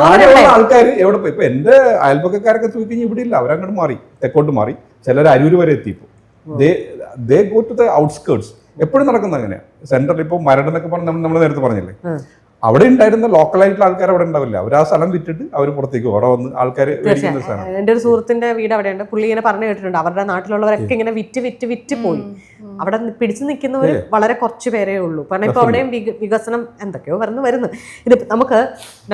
Speaker 1: താഴെയുള്ള ആൾക്കാർ എവിടെ പോയി. ഇപ്പൊ എന്റെ അയൽപക്കക്കാരൊക്കെ ചോദിക്കഴിഞ്ഞാൽ ഇവിടെ ഇല്ല, അവരങ്ങോട്ട് മാറി, തെക്കോട്ട് മാറി, ചിലർ അരൂര് വരെ എത്തിയപ്പോൾ they go to the outskirts. എപ്പോഴും നടക്കുന്നത് അങ്ങനെയാണ്. സെന്ററിൽ ഇപ്പോൾ മരട് എന്നൊക്കെ പറഞ്ഞ് നമ്മൾ നേരത്തെ പറഞ്ഞില്ലേ, അവിടെ ഉണ്ടായിരുന്ന ലോക്കലായിട്ടുള്ള ആൾക്കാർ അവിടെ ഉണ്ടാവില്ല. അവർ ആ സ്ഥലം വിറ്റിട്ട് അവർ പുറത്തേക്ക് അവിടെ വന്ന് ആൾക്കാർ.
Speaker 2: എൻ്റെ ഒരു സുഹൃത്തിന്റെ വീട് അവിടെയുണ്ട്. പുള്ളി ഇങ്ങനെ പറഞ്ഞു കേട്ടിട്ടുണ്ട്, അവരുടെ നാട്ടിലുള്ളവരൊക്കെ ഇങ്ങനെ വിറ്റ് പോയി. അവിടെ പിടിച്ചു നിൽക്കുന്നവർ വളരെ കുറച്ച് പേരേ ഉള്ളൂ. കാരണം ഇപ്പൊ അവിടെയും വികസനം എന്തൊക്കെയോ വരുന്നു. ഇത് നമുക്ക്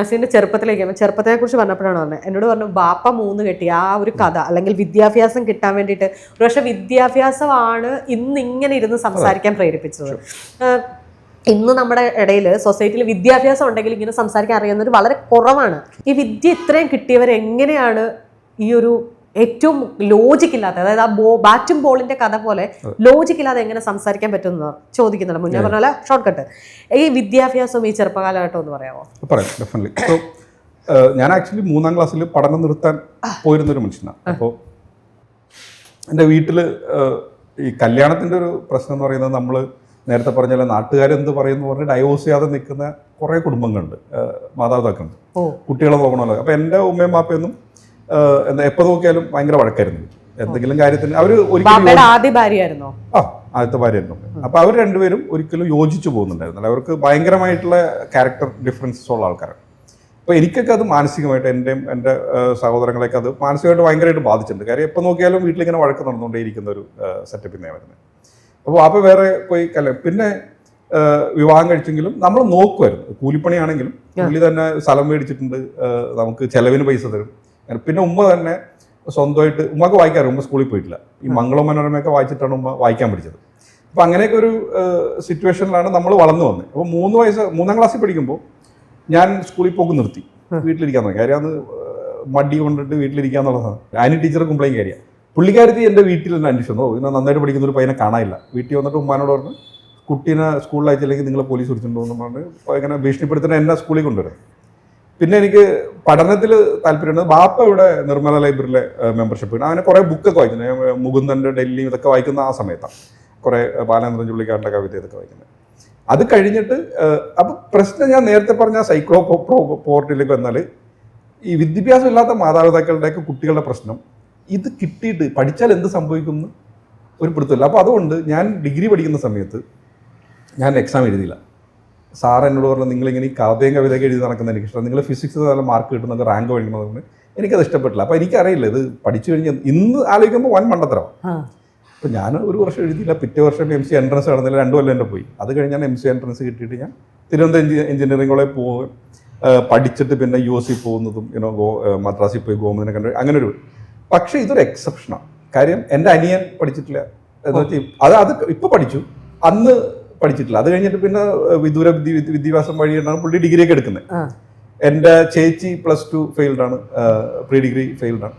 Speaker 2: നസീറിന്റെ ചെറുപ്പത്തിനെ കുറിച്ച് പറഞ്ഞപ്പോഴാണ് പറഞ്ഞത്. എന്നോട് പറഞ്ഞു ബാപ്പ 3 കെട്ടി ആ ഒരു കഥ, അല്ലെങ്കിൽ വിദ്യാഭ്യാസം കിട്ടാൻ വേണ്ടിയിട്ട്. ഒരു പക്ഷെ വിദ്യാഭ്യാസമാണ് ഇന്ന് ഇങ്ങനെ ഇരുന്ന് സംസാരിക്കാൻ പ്രേരിപ്പിച്ചത്. ഇന്ന് നമ്മുടെ ഇടയിൽ സൊസൈറ്റിയിൽ വിദ്യാഭ്യാസം ഉണ്ടെങ്കിൽ ഇങ്ങനെ സംസാരിക്കാൻ അറിയുന്നവർ വളരെ കുറവാണ്. ഈ വിദ്യ ഇത്രയും കിട്ടിയവർ എങ്ങനെയാണ് ഈ ഒരു ഏറ്റവും ലോജിക്കില്ലാത്ത, അതായത് ആ ബാറ്റും ബോളിന്റെ കഥ പോലെ ലോജിക്കില്ലാതെ എങ്ങനെ സംസാരിക്കാൻ പറ്റുന്ന ചോദിക്കുന്നുണ്ട്. മുന്നേ പറഞ്ഞ ഷോർട്ട് കട്ട്. ഈ വിദ്യാഭ്യാസം ഈ ചെറുപ്പകാലഘട്ടം ഒന്ന് പറയാമോ?
Speaker 1: പറയാം, ഡെഫിനറ്റ്ലി. സോ ഞാൻ ആക്ച്വലി 3ാം ക്ലാസ്സിൽ പഠനം നിർത്താൻ പോയിരുന്നൊരു മനുഷ്യനാണ്. അപ്പോൾ എൻ്റെ വീട്ടിൽ ഈ കല്യാണത്തിൻ്റെ ഒരു പ്രശ്നം എന്ന് പറയുന്നത്, നമ്മൾ നേരത്തെ പറഞ്ഞാൽ നാട്ടുകാരെന്ത് പറയുന്നു പറഞ്ഞ് ഡൈവോഴ്സ് ചെയ്യാതെ നിൽക്കുന്ന കുറേ കുടുംബങ്ങളുണ്ട്, മാതാപിതാക്കളുണ്ട്, കുട്ടികളെ നോക്കണമല്ലോ. അപ്പോൾ എൻ്റെ ഉമ്മയും ബാപ്പയൊന്നും എപ്പോൾ നോക്കിയാലും ഭയങ്കര വഴക്കായിരുന്നു എന്തെങ്കിലും കാര്യത്തിന്. അവർ ഒരിക്കലും
Speaker 2: ആദ്യത്തെ ഭാര്യയായിരുന്നു.
Speaker 1: അപ്പോൾ അവർ രണ്ടുപേരും ഒരിക്കലും യോജിച്ചു പോകുന്നുണ്ടായിരുന്നില്ല. അവർക്ക് ഭയങ്കരമായിട്ടുള്ള ക്യാരക്ടർ ഡിഫറൻസസ് ഉള്ള ആൾക്കാരാണ്. അപ്പോൾ എനിക്കൊക്കെ അത് മാനസികമായിട്ട്, എൻ്റെ സഹോദരങ്ങളെയൊക്കെ അത് മാനസികമായിട്ട് ഭയങ്കരമായിട്ട് ബാധിച്ചിട്ടുണ്ട്. കാര്യം എപ്പോൾ നോക്കിയാലും വീട്ടിലിങ്ങനെ വഴക്ക് നടന്നുകൊണ്ടേയിരിക്കുന്ന ഒരു സെറ്റപ്പിനെ വരുന്നത്. അപ്പോൾ വാപ്പ വേറെ പോയി പിന്നെ വിവാഹം കഴിച്ചെങ്കിലും നമ്മൾ നോക്കുമായിരുന്നു. കൂലിപ്പണിയാണെങ്കിലും പുള്ളി തന്നെ സ്ഥലം മേടിച്ചിട്ടുണ്ട്, നമുക്ക് ചെലവിന് പൈസ തരും. പിന്നെ ഉമ്മ തന്നെ സ്വന്തമായിട്ട്, ഉമ്മക്ക് വായിക്കാറ്, ഉമ്മ സ്കൂളിൽ പോയിട്ടില്ല. ഈ മംഗളം മനോരമയൊക്കെ വായിച്ചിട്ടാണ് ഉമ്മ വായിക്കാൻ പഠിച്ചത്. അപ്പോൾ അങ്ങനെയൊക്കെ ഒരു സിറ്റുവേഷനിലാണ് നമ്മൾ വളർന്നു വന്നത്. അപ്പോൾ 3ാം ക്ലാസ്സിൽ പഠിക്കുമ്പോൾ ഞാൻ സ്കൂളിൽ പോക്ക് നിർത്തി, വീട്ടിലിരിക്കാൻ തുടങ്ങി. കാര്യം അത് മടി കൊണ്ടിട്ട് വീട്ടിലിരിക്കാന്നുള്ളതാണ്. ആനി ടീച്ചർ കംപ്ലൈൻറ്റ് കാര്യമാണ്. പുള്ളിക്കാരത്തി എൻ്റെ വീട്ടിൽ തന്നെ അന്വേഷിച്ചു, ഇന്ന് നന്നായിട്ട് പഠിക്കുന്ന ഒരു പയ്യനെ കാണാനില്ല. വീട്ടിൽ വന്നിട്ട് ഉമ്മാനോട് പറഞ്ഞ് കുട്ടീനെ സ്കൂളിൽ അയച്ചില്ലെങ്കിൽ നിങ്ങൾ പോലീസ് വിളിച്ചിട്ടുണ്ടോയെന്ന് പറഞ്ഞ് ഇങ്ങനെ ഭീഷണിപ്പെടുത്തുന്ന എന്നെ സ്കൂളിൽ കൊണ്ടുവരും. പിന്നെ എനിക്ക് പഠനത്തിൽ താല്പര്യമുണ്ട്. ബാപ്പ ഇവിടെ നിർമ്മല ലൈബ്രറിയിലെ മെമ്പർഷിപ്പ് ഉണ്ട്. അങ്ങനെ കുറേ ബുക്കൊക്കെ വായിക്കുന്നത്, മുകുന്ദൻ്റെ ഡൽഹി ഇതൊക്കെ വായിക്കുന്ന ആ സമയത്താണ്. കുറേ ബാലേന്ദ്രൻ ചുള്ളിക്കാരൻ്റെ കവിത ഇതൊക്കെ വായിക്കുന്നത്. അത് കഴിഞ്ഞിട്ട് അപ്പം പ്രശ്നം ഞാൻ നേരത്തെ പറഞ്ഞ സൈക്ലോ പോർട്ടിലേക്ക് വന്നാൽ, ഈ വിദ്യാഭ്യാസം ഇല്ലാത്ത മാതാപിതാക്കളുടെയൊക്കെ കുട്ടികളുടെ പ്രശ്നം, ഇത് കിട്ടിയിട്ട് പഠിച്ചാൽ എന്ത് സംഭവിക്കുമെന്ന് ഒരു പിടുത്തമില്ല. അപ്പോൾ അതുകൊണ്ട് ഞാൻ ഡിഗ്രി പഠിക്കുന്ന സമയത്ത് ഞാൻ എക്സാം എഴുതിയില്ല. സാർ എന്നോട് പറഞ്ഞു, നിങ്ങളിങ്ങനെ ഈ കഥയും കവിതയൊക്കെ എഴുതി നടക്കുന്ന എനിക്കിഷ്ടം, നിങ്ങൾ ഫിസിക്സ് നല്ല മാർക്ക് കിട്ടുന്നത്, റാങ്ക് മേടിക്കണമെന്ന്. എനിക്കത് ഇഷ്ടപ്പെട്ടില്ല. അപ്പോൾ എനിക്കറിയില്ല, ഇത് പഠിച്ചു കഴിഞ്ഞാൽ ഇന്ന് ആലോചിക്കുമ്പോൾ വൻ മണ്ടത്തരമാണ്. അപ്പോൾ ഞാൻ ഒരു വർഷം എഴുതിയില്ല. പിറ്റേ വർഷം MC എൻട്രൻസ് നടന്നില്ല, 2 കൊല്ലം എൻ്റെ പോയി. അത് കഴിഞ്ഞാൽ MC എൻട്രൻസ് കിട്ടിയിട്ട് ഞാൻ തിരുവനന്തപുരം എഞ്ചിനീയറിംഗ് കോളേജിൽ പോകും, പഠിച്ചിട്ട് പിന്നെ USC പോകുന്നതും മദ്രാസിൽ പോയി ഗോമതിനെ കണ്ട് അങ്ങനെ ഒരു. പക്ഷേ ഇതൊരു എക്സെപ്ഷനാണ്. കാര്യം എൻ്റെ അനിയൻ പഠിച്ചിട്ടില്ല എന്ന് വെച്ചാൽ അത് ഇപ്പോൾ പഠിച്ചു, അന്ന് പഠിച്ചിട്ടില്ല. അത് കഴിഞ്ഞിട്ട് പിന്നെ വിദൂര വിദ്യാഭ്യാസം വഴിയാണ് പുള്ളി ഡിഗ്രിയൊക്കെ എടുക്കുന്നത്. എൻ്റെ ചേച്ചി +2 ഫെയിൽഡാണ്, പ്രീ ഡിഗ്രി ഫെയിൽഡാണ്.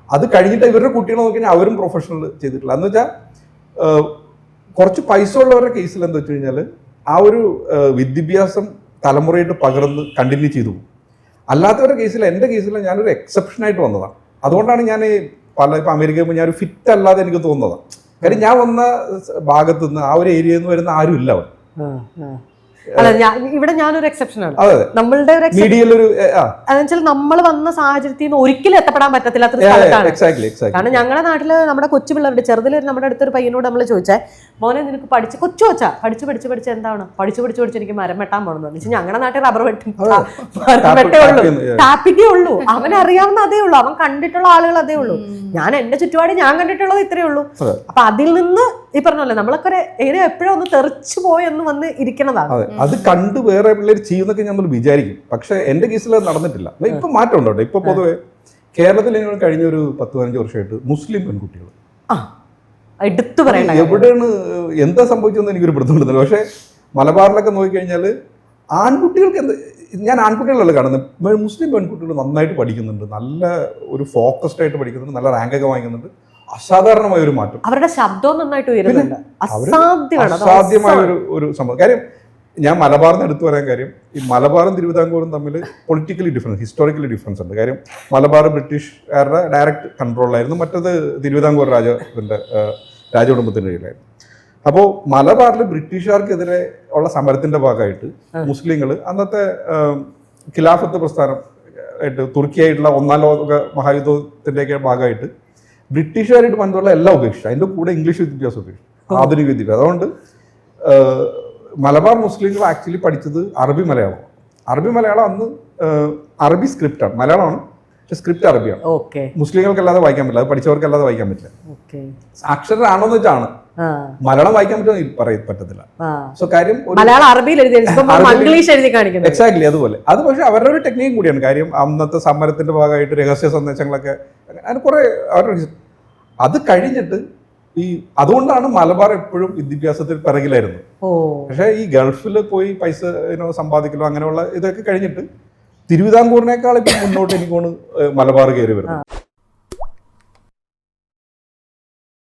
Speaker 1: അത് കഴിഞ്ഞിട്ട് ഇവരുടെ കുട്ടികളെ നോക്കി കഴിഞ്ഞാൽ അവരും പ്രൊഫഷണൽ ചെയ്തിട്ടില്ല. എന്ന് വെച്ചാൽ കുറച്ച് പൈസ ഉള്ളവരുടെ കേസിൽ എന്താ വെച്ച് കഴിഞ്ഞാൽ ആ ഒരു വിദ്യാഭ്യാസം തലമുറയായിട്ട് പകർന്ന് കണ്ടിന്യൂ ചെയ്തു പോകും. അല്ലാത്തവരുടെ കേസിൽ, എൻ്റെ കേസിൽ ഞാനൊരു എക്സെപ്ഷനായിട്ട് വന്നതാണ്. അതുകൊണ്ടാണ് ഞാൻ ഇപ്പം അമേരിക്കയിൽ പോയി ഞാനൊരു ഫിറ്റ് അല്ലാതെ എനിക്ക് തോന്നുന്നതാണ്. കാര്യം ഞാൻ വന്ന ഭാഗത്തു നിന്ന്, ആ ഒരു ഏരിയയിൽ നിന്ന് വരുന്ന ആരും ഇല്ല അവിടെ.
Speaker 2: ഇവിടെ ഞാനൊരു എക്സെപ്ഷനാണ്. നമ്മളുടെ അതെന്നുവെച്ചാൽ നമ്മൾ വന്ന സാഹചര്യത്തിൽ നിന്ന് ഒരിക്കലും എത്തപ്പെടാൻ പറ്റത്തില്ലാത്ത സ്ഥലത്താണ്. കാരണം ഞങ്ങളുടെ നാട്ടില് നമ്മുടെ കൊച്ചു പിള്ളേരുടെ ചെറുതിൽ നമ്മുടെ അടുത്തൊരു പയ്യനോട് നമ്മൾ ചോദിച്ചാൽ, മോനെ നിനക്ക് പഠിച്ചു വെച്ചാ പഠിച്ച് എന്താണ് പഠിച്ച് എനിക്ക് മരം വെട്ടാൻ പോകണമെന്ന് വെച്ചാൽ ഞങ്ങളുടെ നാട്ടിൽ റബ്ബർ വെട്ടേ ഉള്ളൂ, ടാപ്പിക്കേ ഉള്ളൂ. അവനറിയാവുന്ന അതേ ഉള്ളൂ, അവൻ കണ്ടിട്ടുള്ള ആളുകൾ അതേ ഉള്ളൂ. ഞാൻ എന്റെ ചുറ്റുപാട് ഞാൻ കണ്ടിട്ടുള്ളത് ഇത്രയേ ഉള്ളൂ. അപ്പൊ അതിൽ നിന്ന് ഈ പറഞ്ഞല്ലേ നമ്മളൊക്കെ എങ്ങനെ എപ്പോഴും ഒന്ന് തെറിച്ചു പോയെന്ന് വന്ന് ഇരിക്കണതാണ്.
Speaker 1: അത് കണ്ട് വേറെ പിള്ളേർ ചെയ്യുന്നൊക്കെ നമ്മൾ വിചാരിക്കും. പക്ഷെ എന്റെ കേസിൽ അത് നടന്നിട്ടില്ല. ഇപ്പൊ മാറ്റം ഉണ്ടോ? ഇപ്പൊ പൊതുവെ കേരളത്തിൽ കഴിഞ്ഞ ഒരു 10-15 വർഷമായിട്ട് മുസ്ലിം പെൺകുട്ടികൾ
Speaker 2: എടുത്തു പറയണ
Speaker 1: എവിടെയാണ് എന്താ സംഭവിച്ചതെന്ന് എനിക്കൊരു പിടുത്തമുണ്ടെന്നില്ല. പക്ഷെ മലബാറിലൊക്കെ നോക്കിക്കഴിഞ്ഞാൽ ആൺകുട്ടികൾക്ക് ഞാൻ ആൺകുട്ടികളല്ല കാണുന്നത്, മുസ്ലിം പെൺകുട്ടികൾ നന്നായിട്ട് പഠിക്കുന്നുണ്ട്, നല്ല ഒരു ഫോക്കസ്ഡ് ആയിട്ട് പഠിക്കുന്നുണ്ട്, നല്ല റാങ്കൊക്കെ വാങ്ങിക്കുന്നുണ്ട്. അസാധാരണമായ ഒരു മാറ്റം.
Speaker 2: അവരുടെ ശബ്ദവും നന്നായിട്ട് ഉയരുന്നുണ്ട്.
Speaker 1: അസാധ്യമായ ഒരു സംഭവം. കാര്യം ഞാൻ മലബാറിന് എടുത്തു പറയാൻ കാര്യം ഈ മലബാറും തിരുവിതാംകൂറും തമ്മിൽ പൊളിറ്റിക്കലി ഡിഫറൻസ്, ഹിസ്റ്റോറിക്കലി ഡിഫറൻസ് ഉണ്ട്. കാര്യം മലബാർ ബ്രിട്ടീഷുകാരുടെ ഡയറക്റ്റ് കൺട്രോളിലായിരുന്നു, മറ്റത് തിരുവിതാംകൂർ രാജകുടുംബത്തിൻ്റെ കീഴിലായിരുന്നു. അപ്പോൾ മലബാറിൽ ബ്രിട്ടീഷുകാർക്കെതിരെ ഉള്ള സമരത്തിന്റെ ഭാഗമായിട്ട് മുസ്ലിങ്ങൾ അന്നത്തെ ഖിലാഫത്ത് പ്രസ്ഥാനം ആയിട്ട് തുർക്കിയായിട്ടുള്ള ഒന്നാം ലോക മഹായുദ്ധത്തിൻ്റെയൊക്കെ ഭാഗമായിട്ട് ബ്രിട്ടീഷുകാരായിട്ട് ബന്ധമുള്ള എല്ലാം ഉപേക്ഷിച്ചു. അതിൻ്റെ കൂടെ ഇംഗ്ലീഷ് വിദ്യാഭ്യാസം ഉപേക്ഷിച്ചു, ആധുനിക വിദ്യാഭ്യാസം. അതുകൊണ്ട് മലബാർ മുസ്ലിങ്ങൾ ആക്ച്വലി പഠിച്ചത് അറബി മലയാളം. അറബി മലയാളം അന്ന് അറബി സ്ക്രിപ്റ്റാണ്, മലയാളമാണ് പക്ഷെ സ്ക്രിപ്റ്റ് അറബിയാണ്. മുസ്ലിങ്ങൾക്ക് അല്ലാതെ വായിക്കാൻ പറ്റില്ല, അത് പഠിച്ചവർക്ക് അല്ലാതെ വായിക്കാൻ പറ്റില്ല. സാക്ഷരരാണോ എന്ന് വെച്ചാണ്, മലയാളം വായിക്കാൻ പറ്റത്തില്ല. സോ കാര്യം എക്സാക്ട്ലി അതുപോലെ. അത് പക്ഷെ അവരുടെ ഒരു ടെക്നിക്കും കൂടിയാണ്. കാര്യം അന്നത്തെ സമരത്തിന്റെ ഭാഗമായിട്ട് രഹസ്യ സന്ദേശങ്ങളൊക്കെ അങ്ങനെ കുറെ അവരുടെ അത് കഴിഞ്ഞിട്ട് അതുകൊണ്ടാണ് മലബാർ എപ്പോഴും വിദ്യാഭ്യാസത്തിൽ പിറകിലായിരുന്നു. പക്ഷെ ഈ ഗൾഫിൽ പോയി പൈസ സമ്പാദിക്കലോ അങ്ങനെയുള്ള ഇതൊക്കെ കഴിഞ്ഞിട്ട് തിരുവിതാംകൂറിനേക്കാൾ ഇപ്പം മുന്നോട്ട് എനിക്ക് തോന്നുന്നു മലബാർ കയറി വരുന്നത്.